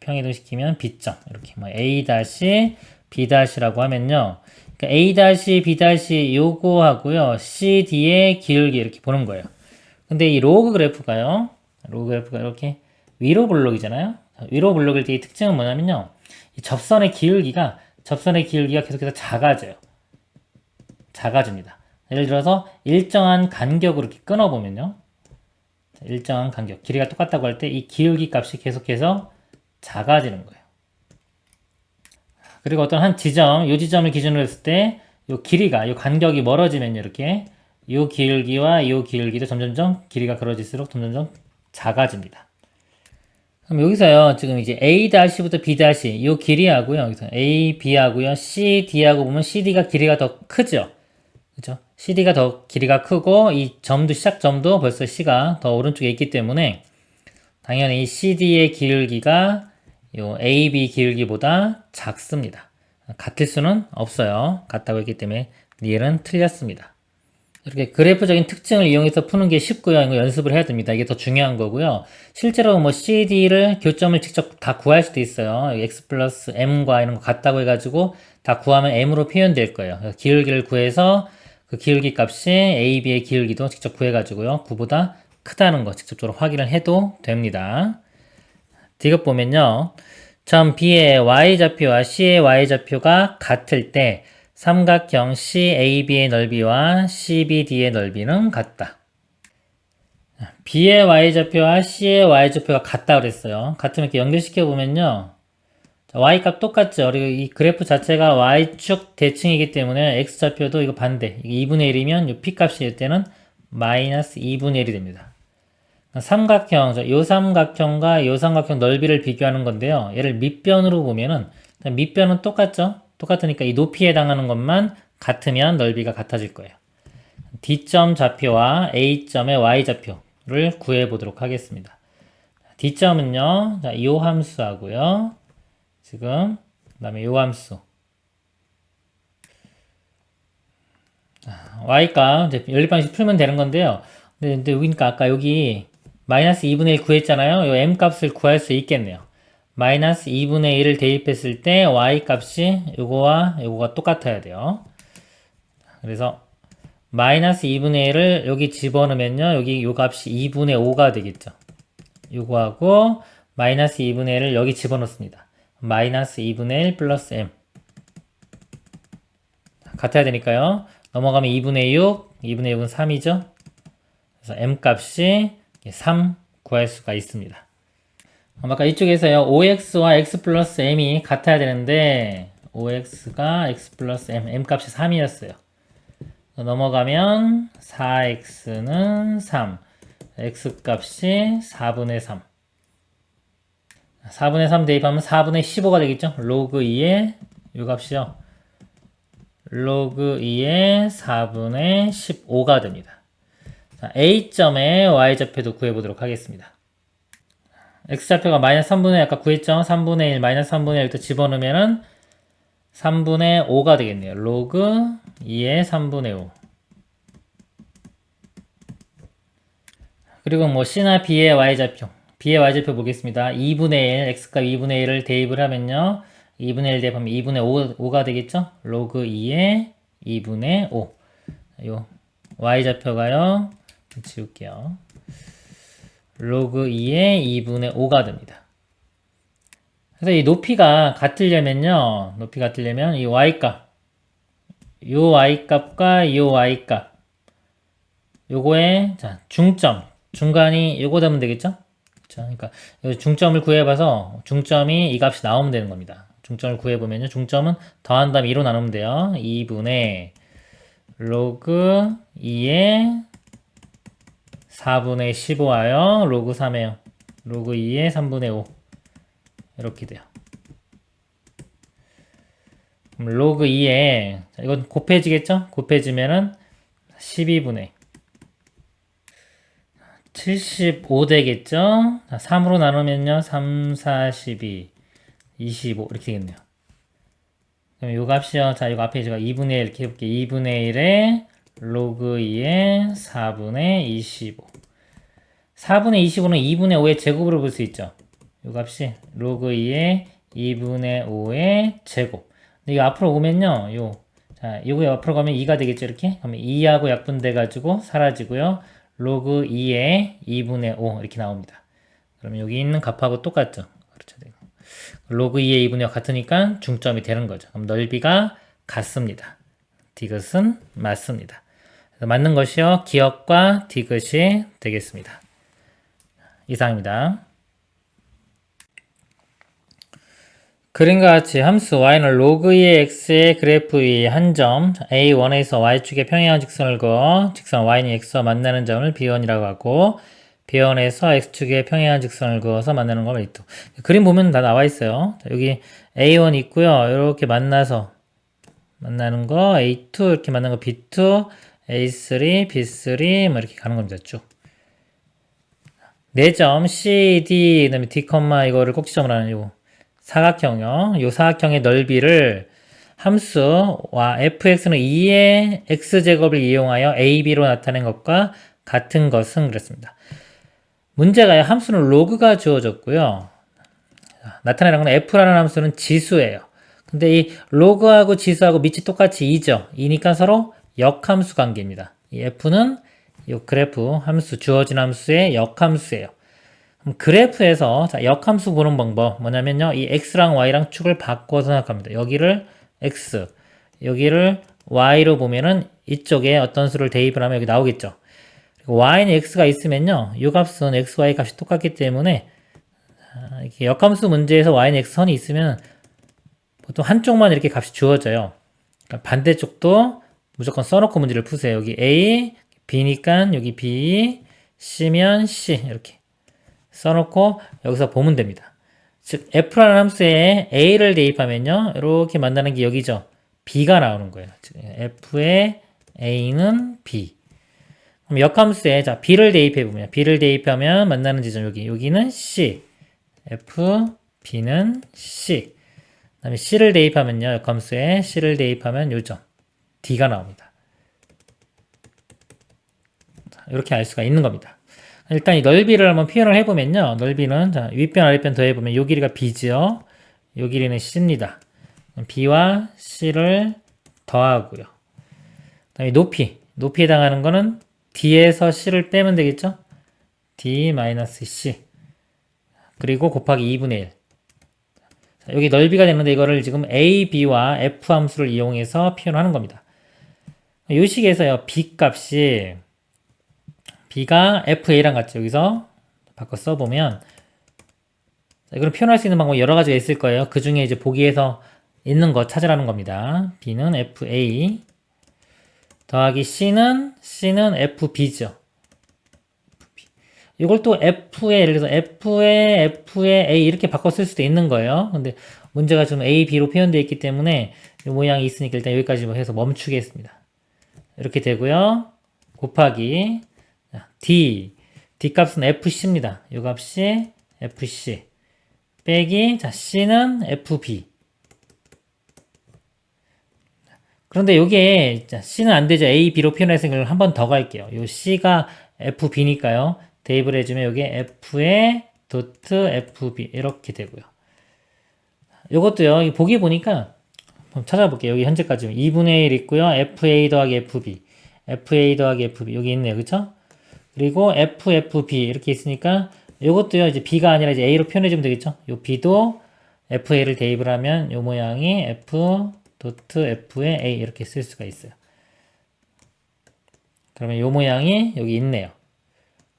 평행이동 시키면 B점 이렇게 뭐 A 다시 B 다시라고 하면요. 그러니까 A 다시 B 다시 요거 하고요. C D의 기울기 이렇게 보는 거예요. 근데 이 로그 그래프가요. 로그 그래프가 이렇게 위로 블록이잖아요. 위로 블록일 때 이 특징은 뭐냐면요. 이 접선의 기울기가 계속해서 작아져요. 작아집니다. 예를 들어서 일정한 간격으로 이렇게 끊어보면요. 일정한 간격, 길이가 똑같다고 할 때 이 기울기 값이 계속해서 작아지는 거예요. 그리고 어떤 한 지점, 이 지점을 기준으로 했을 때 요 길이가, 요 간격이 멀어지면요, 이렇게 요 기울기와 요 기울기도 점점점 길이가 길어질수록 점점점 작아집니다. 그럼 여기서요, 지금 이제 A-부터 B- 요 길이하고요, 여기서 A, B하고요, C, D하고 보면 CD가 길이가 더 크죠? 그죠? CD가 더 길이가 크고, 이 점도, 시작점도 벌써 C가 더 오른쪽에 있기 때문에, 당연히 이 CD의 기울기가 요 AB 기울기보다 작습니다. 같을 수는 없어요. 같다고 했기 때문에 리을은 틀렸습니다. 이렇게 그래프적인 특징을 이용해서 푸는 게 쉽고요. 이거 연습을 해야 됩니다. 이게 더 중요한 거고요. 실제로 뭐 CD를 교점을 직접 다 구할 수도 있어요. X 플러스 M과 이런 거 같다고 해가지고 다 구하면 M으로 표현될 거예요. 기울기를 구해서 그 기울기 값이 AB의 기울기도 직접 구해가지고요. 9보다 크다는 거 직접적으로 확인을 해도 됩니다. 디귿 보면요. 점 B의 Y좌표와 C의 Y좌표가 같을 때 삼각형 CAB의 넓이와 CBD의 넓이는 같다. B의 Y좌표와 C의 Y좌표가 같다 그랬어요. 같으면 이렇게 연결시켜 보면요. Y값 똑같죠. 그리고 이 그래프 자체가 Y축 대칭이기 때문에 X좌표도 이거 반대. 이게 2분의 1이면 이 P값일 때는 마이너스 2분의 1이 됩니다. 삼각형, 요 삼각형과 요 삼각형 넓이를 비교하는 건데요. 얘를 밑변으로 보면은 밑변은 똑같죠? 똑같으니까 이 높이에 해당하는 것만 같으면 넓이가 같아질 거예요. D점 좌표와 A점의 Y좌표를 구해 보도록 하겠습니다. D점은요, 자, 요 함수하고요. 지금, 그 다음에 요 함수. Y값, 이제 연립방식 풀면 되는 건데요. 근데 여기니까 아까 여기 마이너스 2분의 1 구했잖아요. 요 M 값을 구할 수 있겠네요. 마이너스 2분의 1을 대입했을 때 Y 값이 요거와 요거가 똑같아야 돼요. 그래서 마이너스 2분의 1을 여기 집어넣으면요. 여기 요 값이 2분의 5가 되겠죠. 요거하고 마이너스 2분의 1을 여기 집어넣습니다. 마이너스 2분의 1 플러스 M. 같아야 되니까요. 넘어가면 2분의 6, 2분의 6은 3이죠. 그래서 M 값이 3 구할 수가 있습니다. 아까 이쪽에서요, OX와 X 플러스 M이 같아야 되는데, OX가 X 플러스 M, M 값이 3이었어요. 넘어가면 4X는 3, X 값이 4분의 3. 4분의 3 대입하면 4분의 15가 되겠죠? 로그 2의 요 값이요. 로그 2의 4분의 15가 됩니다. 자, A점의 Y좌표도 구해보도록 하겠습니다. X좌표가 마이너스 3분의 1 아까 구했죠? 3분의 1 마이너스 3분의 1또 집어넣으면은 3분의 5가 되겠네요. 로그 2의 3분의 5. 그리고 뭐 C나 B의 Y좌표. B의 Y좌표 보겠습니다. 2분의 1, X값 2분의 1을 대입을 하면요. 2분의 1 대입하면 2분의 5가 되겠죠? 로그 2의 2분의 5. 요 Y좌표가요. 지울게요. 로그 2의 2분의 5가 됩니다. 그래서 이 높이가 같으려면요. 높이 같으려면 이 Y값. 요 Y값과 요 Y값. 요거의 자, 중점. 중간이 요거 되면 되겠죠? 그쵸? 그러니까 중점을 구해봐서 중점이 이 값이 나오면 되는 겁니다. 중점을 구해보면요. 중점은 더한 다음에 2로 나누면 돼요. 2분의 로그 2의 4분의 15하여 로그 3에요. 로그 2의 3분의 5 이렇게 돼요. 그럼 로그 2에 이건 곱해지겠죠? 곱해지면은 12분의 75 되겠죠? 3으로 나누면요. 3, 4, 12, 25 이렇게 되겠네요. 그럼 요 값이요. 자, 이거 앞에 제가 2분의 1 이렇게 해볼게요. 2분의 1에 로그 2의 4분의 25. 4분의 25는 2분의 5의 제곱으로 볼 수 있죠. 요 값이 로그 2의 2분의 5의 제곱. 근데 이거 앞으로 오면요. 자, 요거 앞으로 가면 2가 되겠죠. 이렇게. 그러면 2하고 약분돼가지고 사라지고요. 로그 2의 2분의 5 이렇게 나옵니다. 그러면 여기 있는 값하고 똑같죠. 그렇죠. 로그 2의 2분의 5 같으니까 중점이 되는 거죠. 그럼 넓이가 같습니다. 디귿은 맞습니다. 맞는 것이요. 기억과 디귿이 되겠습니다. 이상입니다. 그림과 같이 함수 y는 로그 2의 x의 그래프 위 한 점 a1에서 y축의 평행한 직선을 그어 직선 y는 x와 만나는 점을 b1이라고 하고 b1에서 x축의 평행한 직선을 그어서 만나는 걸 a2. 그림 보면 다 나와 있어요. 여기 a1 있고요. 이렇게 만나서 만나는 거 a2 이렇게 만나는 거 b2, a3, b3 뭐 이렇게 가는 겁니다. 쭉. 4점 C, D, 그다음에 D, 이거를 꼭지점으로 하는 요 사각형이요. 요 사각형의 넓이를 함수와 fx는 2의 x제곱을 이용하여 ab로 나타낸 것과 같은 것은 그랬습니다. 문제가요. 함수는 로그가 주어졌고요. 나타내는 건 f라는 함수는 지수예요. 근데 이 로그하고 지수하고 밑이 똑같이 2죠. 2니까 서로 역함수 관계입니다. 이 f는 이 그래프 함수, 주어진 함수의 역함수예요. 그럼 그래프에서 자, 역함수 보는 방법 뭐냐면요. 이 x랑 y랑 축을 바꿔서 생각합니다. 여기를 x, 여기를 y로 보면은 이쪽에 어떤 수를 대입을 하면 여기 나오겠죠. 그리고 y는 x가 있으면요. 이 값은 x, y 값이 똑같기 때문에 이렇게 역함수 문제에서 y는 x 선이 있으면 보통 한쪽만 이렇게 값이 주어져요. 그러니까 반대쪽도 무조건 써놓고 문제를 푸세요. 여기 a, b니까 여기 b, c면 c 이렇게 써놓고 여기서 보면 됩니다. 즉 f라는 함수에 a를 대입하면요. 이렇게 만나는 게 여기죠. b가 나오는 거예요. 즉 f의 a는 b. 그럼 역함수에 자 b를 대입해보면 b를 대입하면 만나는 지점 여기는 c. f, b는 c. 그 다음에 c를 대입하면요. 역함수에 c를 대입하면 요점 d가 나옵니다. 이렇게 알 수가 있는 겁니다. 일단 이 넓이를 한번 표현을 해보면요. 넓이는 자 윗변 아랫변 더해보면 요 길이가 b지요. 요 길이는 c입니다. b와 c를 더하고요. 그 다음에 높이에 해당하는 거는 d에서 c를 빼면 되겠죠. d-c 그리고 곱하기 2분의 1. 자, 여기 넓이가 되는데 이거를 지금 a, b와 f 함수를 이용해서 표현하는 겁니다. 이 식에서요. b 값이 b가 fa랑 같죠. 여기서 바꿔 써보면 이걸 표현할 수 있는 방법이 여러 가지가 있을 거예요. 그 중에 이제 보기에서 있는 거 찾으라는 겁니다. b는 fa 더하기 c는 fb죠. 이걸 또 f에 예를 들어서 f에 a 이렇게 바꿔 쓸 수도 있는 거예요. 근데 문제가 좀 a, b로 표현되어 있기 때문에 이 모양이 있으니까 일단 여기까지 해서 멈추겠습니다. 이렇게 되고요. 곱하기 d 값은 fc입니다. 이 값이 fc 빼기 자 c는 fb. 그런데 이게 c는 안 되죠. a, b로 표현해서 이걸 한 번 더 갈게요. 요 c가 fb니까요. 대입을 해주면 여기에 f의 도트 fb 이렇게 되고요. 이것도요. 보기 보니까 한번 찾아볼게요. 여기 현재까지 2분의 1 있고요. fa 더하기 fb fa 더하기 fb 여기 있네요. 그쵸? 그리고 FFB 이렇게 있으니까 이것도요 이제 B가 아니라 이제 A로 표현해주면 되겠죠. 요 B도 FA를 대입을 하면 요 모양이 F 도트 F의 A 이렇게 쓸 수가 있어요. 그러면 요 모양이 여기 있네요.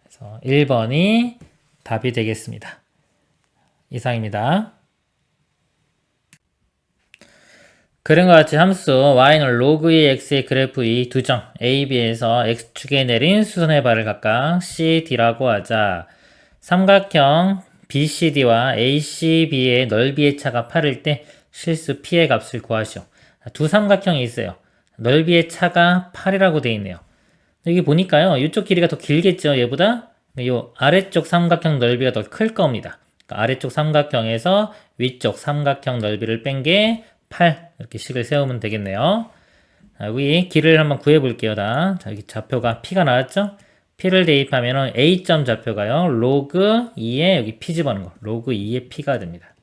그래서 1번이 답이 되겠습니다. 이상입니다. 그림과 같이 함수 y는 로그 2 x의 그래프 이 두 점 a, b에서 x축에 내린 수선의 발을 각각 c, d라고 하자. 삼각형 BCD와 ACB의 넓이의 차가 8일 때 실수 P의 값을 구하시오. 두 삼각형이 있어요. 넓이의 차가 8이라고 되어 있네요. 여기 보니까요. 이쪽 길이가 더 길겠죠. 얘보다. 이 아래쪽 삼각형 넓이가 더 클 겁니다. 그러니까 아래쪽 삼각형에서 위쪽 삼각형 넓이를 뺀 게 8 이렇게 식을 세우면 되겠네요. 자, 여기 길을 한번 구해 볼게요. 자, 여기 좌표가 P가 나왔죠? P를 대입하면 A점 좌표가요. 로그 2에 여기 P 집어넣는 거. 로그 2에 P가 됩니다.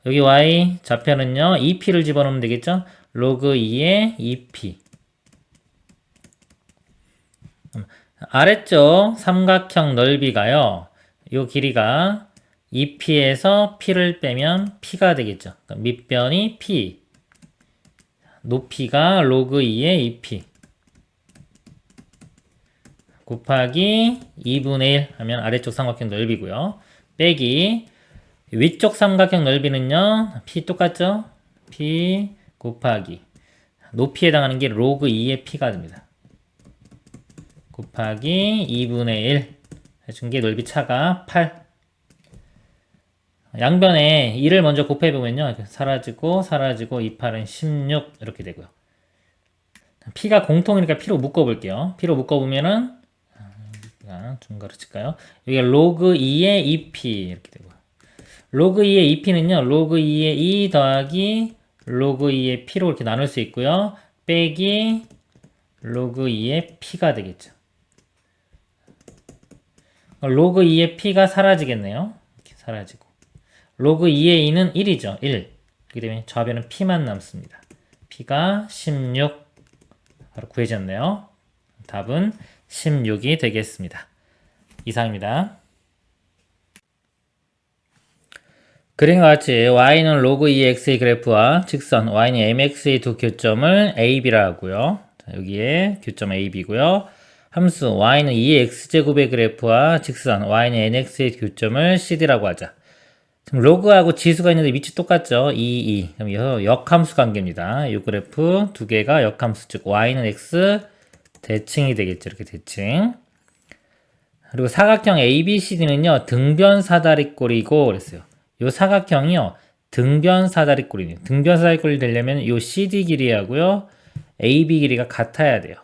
여기 Y 좌표는요. 2P를 집어넣으면 되겠죠? 로그 2에 2P. 아래쪽 삼각형 넓이가요. 이 길이가 2P에서 P를 빼면 P가 되겠죠. 그러니까 밑변이 P. 높이가 로그 2에 2P. 곱하기 2분의 1 하면 아래쪽 삼각형 넓이고요. 빼기 위쪽 삼각형 넓이는요, P 똑같죠? P 곱하기 높이에 해당하는 게 로그 2의 P가 됩니다. 곱하기 2분의 1 해준 게 넓이 차가 8. 양변에 2를 먼저 곱해보면요, 사라지고 사라지고 2, 8은 16 이렇게 되고요. P가 공통이니까 P로 묶어볼게요. P로 묶어보면은 중괄호 칠까요? 여기가 로그 2의 2P 이렇게 되고요. 로그 2의 2P는요, 로그 2의 2 더하기 로그 2의 P로 이렇게 나눌 수 있고요. 빼기 로그 2의 P가 되겠죠. 로그 2의 P가 사라지겠네요. 이렇게 사라지고. 로그 2의 2는 1이죠. 1. 그렇기 때문에 좌변은 P만 남습니다. P가 16. 바로 구해졌네요. 답은 16이 되겠습니다. 이상입니다. 그림과 같이 y는 로그 2x의 그래프와 직선 y는 mx의 두 교점을 AB라 하고요. 자, 여기에 교점 AB고요. 함수 y는 2x제곱의 그래프와 직선 y는 nx의 교점을 CD라고 하자. 지금 로그하고 지수가 있는데 위치 똑같죠? 2, 그럼 이거 역함수 관계입니다. 이 그래프 두 개가 역함수, 즉 y는 x 대칭이 되겠죠. 이렇게 대칭. 그리고 사각형 ABCD는요, 등변 사다리꼴이고 그랬어요. 요 사각형이요, 등변 사다리꼴이네요. 등변 사다리꼴이 되려면 요 CD 길이하고요, AB 길이가 같아야 돼요.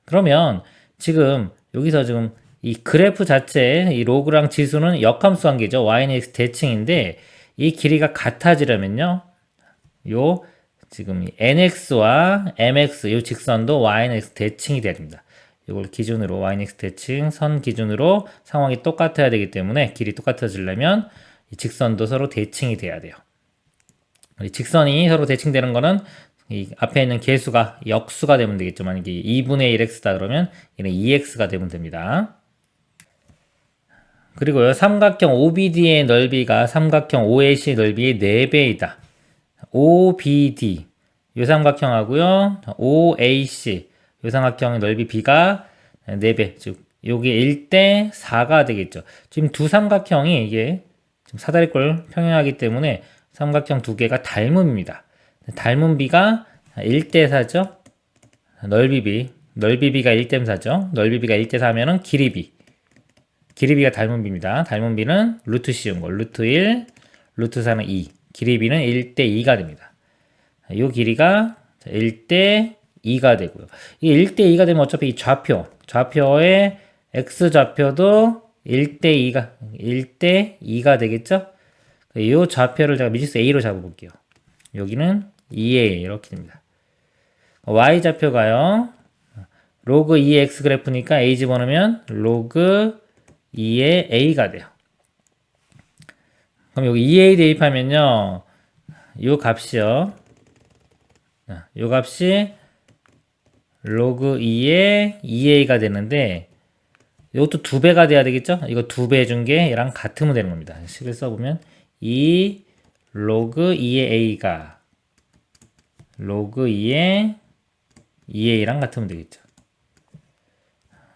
그러면 지금 여기서 지금 이 그래프 자체, 이 로그랑 지수는 역함수 관계죠. y는 x 대칭인데 이 길이가 같아지려면요, 요 지금 이 nx와 mx 요 직선도 y는 x 대칭이 돼야 됩니다. 이걸 기준으로 y는 x 대칭 선 기준으로 상황이 똑같아야 되기 때문에 길이 똑같아지려면 이 직선도 서로 대칭이 돼야 돼요. 이 직선이 서로 대칭되는 거는 이 앞에 있는 계수가 역수가 되면 되겠죠. 만약에 2분의 1x다 그러면 얘는 2x가 되면 됩니다. 그리고요, 삼각형 OBD의 넓이가 삼각형 OAC의 넓이의 4배이다. OBD 이 삼각형하고요, OAC 이 삼각형의 넓이 B가 4배, 즉 여기 1대 4가 되겠죠. 지금 두 삼각형이 이게 지금 사다리꼴 평행하기 때문에 삼각형 두 개가 닮음입니다. 닮은 B가 1대 4죠. 넓이 B B가 1대 4죠. 넓이 B가 1대 4면은 길이 B. 길이 B가 닮은 B입니다. 닮은 B는 루트 씌운 거. 루트 1, 루트 4는 2. 길이 B는 1대 2가 됩니다. 이 길이가 1대 2가 되고요. 이 1대 2가 되면 어차피 이 좌표의 X좌표도 1대 2가 되겠죠? 이 좌표를 제가 미지수 A로 잡아볼게요. 여기는 2A 이렇게 됩니다. Y좌표가요, 로그 2의 X 그래프니까 A 집어넣으면 로그 2의 A가 돼요. 그럼 여기 2A 대입하면요, 요 값이요, 요 값이 로그 2의 2A가 되는데 이것도 2배가 돼야 되겠죠? 이거 2배 해준 게 얘랑 같으면 되는 겁니다. 식을 써보면 이 로그 2의 A가 로그 2의 2A랑 같으면 되겠죠.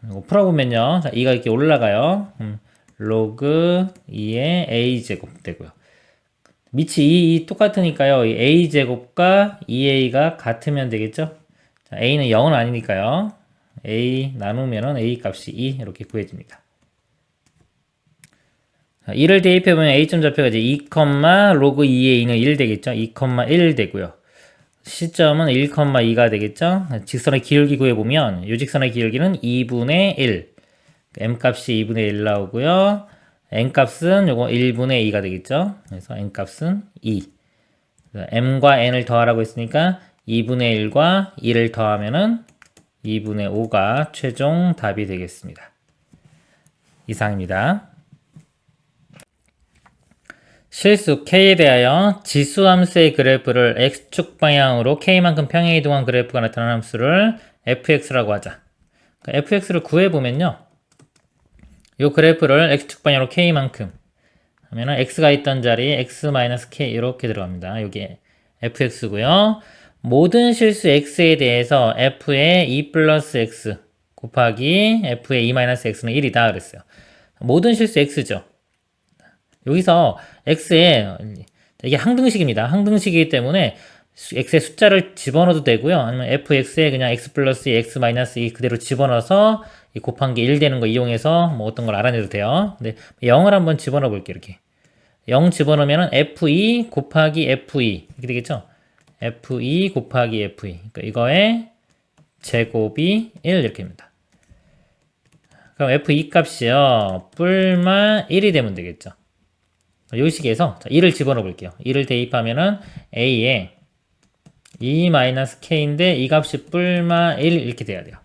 이거 풀어보면요, 자, 2가 이렇게 올라가요. 로그 2의 A제곱 되고요. 밑이 2 똑같으니까요, 이 A제곱과 2A가 같으면 되겠죠? 자, A는 0은 아니니까요, A 나누면은 A 값이 2 이렇게 구해집니다. 자, 2를 대입해보면 A점 좌표가 이제 2, 로그 2의 2는 1 되겠죠? 2,1 되고요. 시점은 1,2가 되겠죠? 직선의 기울기 구해보면 이 직선의 기울기는 2분의 1. M 값이 2분의 1 나오고요. N 값은 요거 1분의 2가 되겠죠? 그래서 N 값은 2. M과 N을 더하라고 했으니까 2분의 1과 2를 더하면은 2분의 5가 최종 답이 되겠습니다. 이상입니다. 실수 K에 대하여 지수함수의 그래프를 X축 방향으로 K만큼 평행 이동한 그래프가 나타나는 함수를 fx라고 하자. 그러니까 fx를 구해보면요, 이 그래프를 X축 방향으로 K만큼 하면은 X가 있던 자리에 X-K 이렇게 들어갑니다. 여기 fx고요. 모든 실수 x에 대해서 f의 2 플러스 x 곱하기 f의 2 마이너스 x는 1이다 그랬어요. 모든 실수 x죠. 여기서 x에 이게 항등식입니다. 항등식이기 때문에 x의 숫자를 집어넣어도 되고요. 아니면 fx에 그냥 x 플러스 2, x 마이너스 2 그대로 집어넣어서 이 곱한 게 1 되는 거 이용해서 뭐 어떤 걸 알아내도 돼요. 근데 0을 한번 집어넣어 볼게요. 이렇게 0 집어넣으면 f2 곱하기 f2 이렇게 되겠죠. f2 곱하기 f2 그러니까 이거의 제곱이 1 이렇게 됩니다. 그럼 f2 값이요 뿔마 1이 되면 되겠죠. 이 식에서 1을 집어넣어 볼게요. 1을 대입하면은 a에 2-k인데 이 값이 뿔마 1 이렇게 돼야 돼요.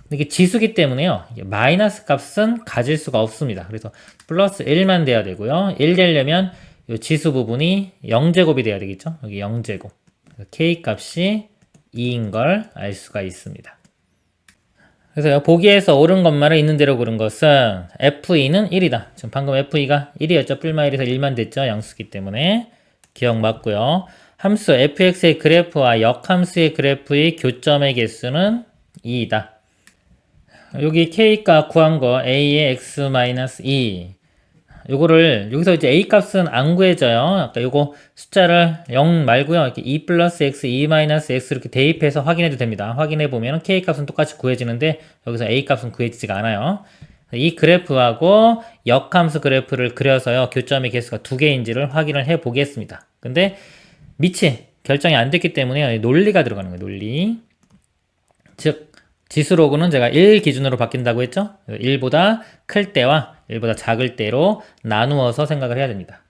근데 이게 지수기 때문에요. 마이너스 값은 가질 수가 없습니다. 그래서 플러스 1만 돼야 되고요. 1 되려면 이 지수 부분이 0제곱이 돼야 되겠죠. 여기 0제곱. k 값이 2인 걸 알 수가 있습니다. 그래서 보기에서 옳은 것만을 있는 대로 고른 것은 f2는 1이다. 지금 방금 f2가 1이었죠. 뿔마 1에서 1만 됐죠. 양수기 때문에. 기억 맞고요. 함수 fx의 그래프와 역함수의 그래프의 교점의 개수는 2이다. 여기 k값 구한 거 a의 x-2 요거를 여기서 이제 a 값은 안 구해져요. 아까 요거 숫자를 0 말고요. 이렇게 2 플러스 x, 2 마이너스 x 이렇게 대입해서 확인해도 됩니다. 확인해 보면 k 값은 똑같이 구해지는데 여기서 a 값은 구해지지가 않아요. 이 그래프하고 역함수 그래프를 그려서요. 교점의 개수가 2개인지를 확인을 해 보겠습니다. 근데 미치 결정이 안 됐기 때문에 논리가 들어가는 거예요. 논리. 즉 지수로그는 제가 1 기준으로 바뀐다고 했죠? 1보다 클 때와 1보다 작을 때로 나누어서 생각을 해야 됩니다.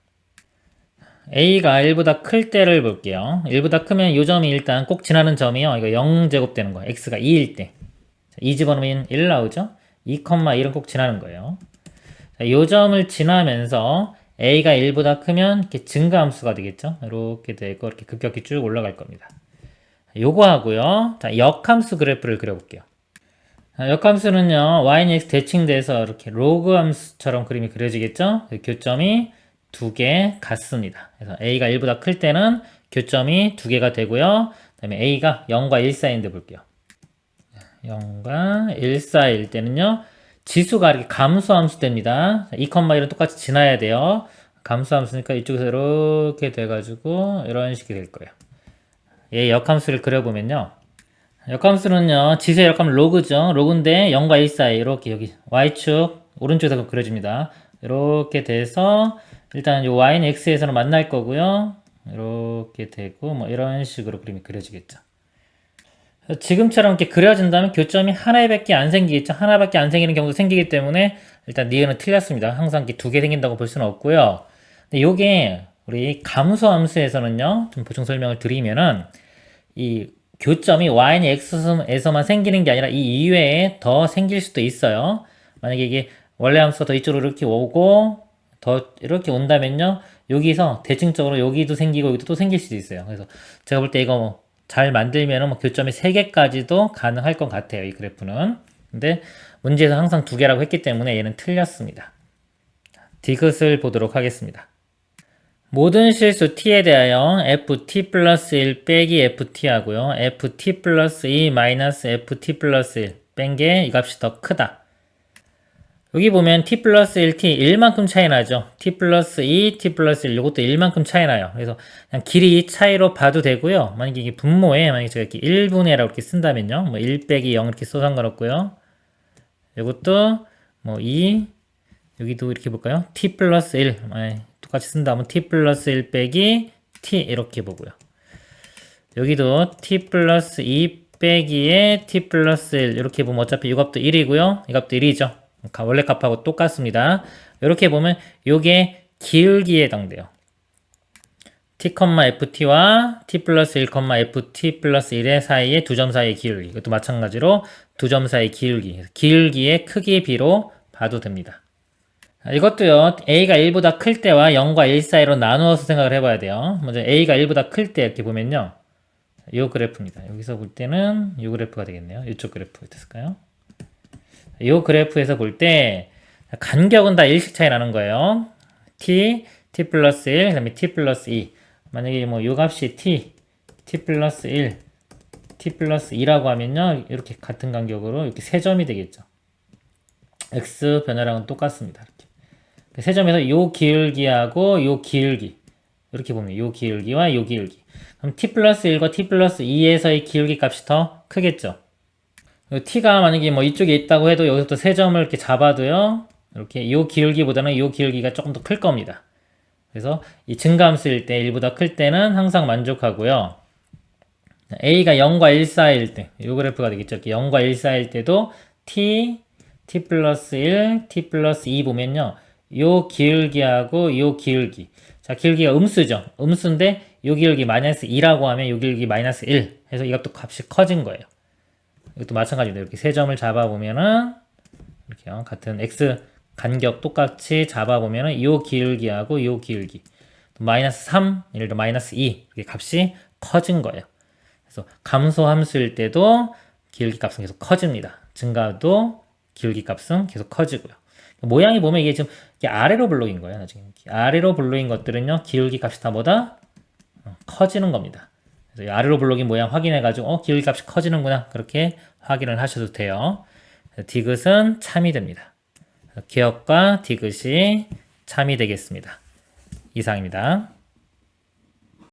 a가 1보다 클 때를 볼게요. 1보다 크면 이 점이 일단 꼭 지나는 점이요. 이거 0제곱 되는 거예요. x가 2일 때. 2 집어넣으면 1 나오죠? 2,1은 꼭 지나는 거예요. 이 점을 지나면서 a가 1보다 크면 이렇게 증가함수가 되겠죠? 이렇게 되고 이렇게 급격히 쭉 올라갈 겁니다. 요거 하고요. 자, 역함수 그래프를 그려볼게요. 역함수는요, y는 x 대칭돼서 이렇게 로그 함수처럼 그림이 그려지겠죠? 교점이 2개 같습니다. 그래서 a가 1보다 클 때는 교점이 2개가 되고요. 그 다음에 a가 0과 1 사이인데 볼게요. 0과 1 사이일 때는요, 지수가 이렇게 감소함수 됩니다. 2,1은 똑같이 지나야 돼요. 감소함수니까 이쪽에서 이렇게 돼가지고 이런 식이 될 거예요. 얘 역함수를 그려보면요. 역함수는요, 지수의 역함은 로그죠. 로그인데 0과 1 사이 이렇게 여기 y축 오른쪽에서 그려집니다. 이렇게 돼서 일단 이 y는 x에서는 만날 거고요. 이렇게 되고 뭐 이런 식으로 그림이 그려지겠죠. 지금처럼 이렇게 그려진다면 교점이 하나밖에 안 생기겠죠. 하나밖에 안 생기는 경우도 생기기 때문에 일단 니은은 틀렸습니다. 항상 이렇게 2개 생긴다고 볼 수는 없고요. 근데 요게 우리 감소함수에서는요, 좀 보충 설명을 드리면은 이 교점이 y는 x에서만 생기는 게 아니라 이 이외에 더 생길 수도 있어요. 만약에 이게 원래 함수가 더 이쪽으로 이렇게 오고 더 이렇게 온다면요, 여기서 대칭적으로 여기도 생기고 여기도 또 생길 수도 있어요. 그래서 제가 볼 때 이거 뭐 잘 만들면은 뭐 교점이 3개까지도 가능할 것 같아요. 이 그래프는. 근데 문제에서 항상 2개라고 했기 때문에 얘는 틀렸습니다. 디귿을 보도록 하겠습니다. 모든 실수 t에 대하여 ft 플러스 1 빼기 ft 하고요. ft 플러스 2 마이너스 ft 플러스 1 뺀 게 이 값이 더 크다. 여기 보면 t 플러스 1t 1만큼 차이 나죠. t 플러스 2, t 플러스 1 이것도 1만큼 차이 나요. 그래서 그냥 길이 차이로 봐도 되고요. 만약에 이게 분모에 만약에 제가 이렇게 1분의 라고 이렇게 쓴다면요. 뭐 1 빼기 0 이렇게 써 상관없고요. 이것도 뭐 2, 여기도 이렇게 볼까요? t 플러스 1 똑같이 쓴다면 t 플러스 1 빼기 t 이렇게 보고요. 여기도 t 플러스 2 빼기에 t 플러스 1 이렇게 보면 어차피 이 값도 1이고요. 이 값도 1이죠. 원래 값하고 똑같습니다. 이렇게 보면 요게 기울기에 해당돼요. t,ft와 t 플러스 1, ft 플러스 1의 사이의 두 점 사이의 기울기. 이것도 마찬가지로 두 점 사이의 기울기. 기울기의 크기 비로 봐도 됩니다. 이것도요, a가 1보다 클 때와 0과 1 사이로 나누어서 생각을 해봐야 돼요. 먼저 a가 1보다 클 때 이렇게 보면요. 이 그래프입니다. 여기서 볼 때는 이 그래프가 되겠네요. 이쪽 그래프가 됐을까요? 이 그래프에서 볼 때 간격은 다 1씩 차이 나는 거예요. t 플러스 1, 그 다음에 t 플러스 2. 만약에 뭐 요 값이 t 플러스 1, t 플러스 2라고 하면요. 이렇게 같은 간격으로 이렇게 세 점이 되겠죠. x 변화량은 똑같습니다. 이렇게. 세 점에서 요 기울기하고 요 기울기 이렇게 보면 요 기울기와 요 기울기. 그럼 t 플러스 1과 t 플러스 2에서의 기울기 값이 더 크겠죠. t가 만약에 뭐 이쪽에 있다고 해도 여기서 또 세 점을 이렇게 잡아도요. 이렇게 요 기울기보다는 요 기울기가 조금 더 클 겁니다. 그래서 이 증가함수일 때 1보다 클 때는 항상 만족하고요. a가 0과 1 사이일 때, 요 그래프가 되겠죠. 이렇게 0과 1 사이일 때도 t 플러스 1, t 플러스 2 보면요. 요 기울기하고 요 기울기. 자, 기울기가 음수죠. 음수인데 요 기울기 마이너스 2라고 하면 요 기울기 마이너스 1 해서 이것도 값이 커진 거예요. 이것도 마찬가지입니다. 이렇게 세 점을 잡아보면은 이렇게요. 같은 x 간격 똑같이 잡아보면은 요 기울기하고 요 기울기 마이너스 3, 예를 들어 마이너스 2 이렇게 값이 커진 거예요. 그래서 감소 함수일 때도 기울기 값은 계속 커집니다. 증가도 기울기 값은 계속 커지고요. 모양이 보면 이게 지금 이게 아래로 블록인 거예요. 나중에 아래로 블록인 것들은요 기울기 값이 다 뭐다 커지는 겁니다. 그래서 이 아래로 블록인 모양 확인해가지고 기울기 값이 커지는구나 그렇게 확인을 하셔도 돼요. 디귿은 참이 됩니다. 기억과 디귿이 참이 되겠습니다. 이상입니다.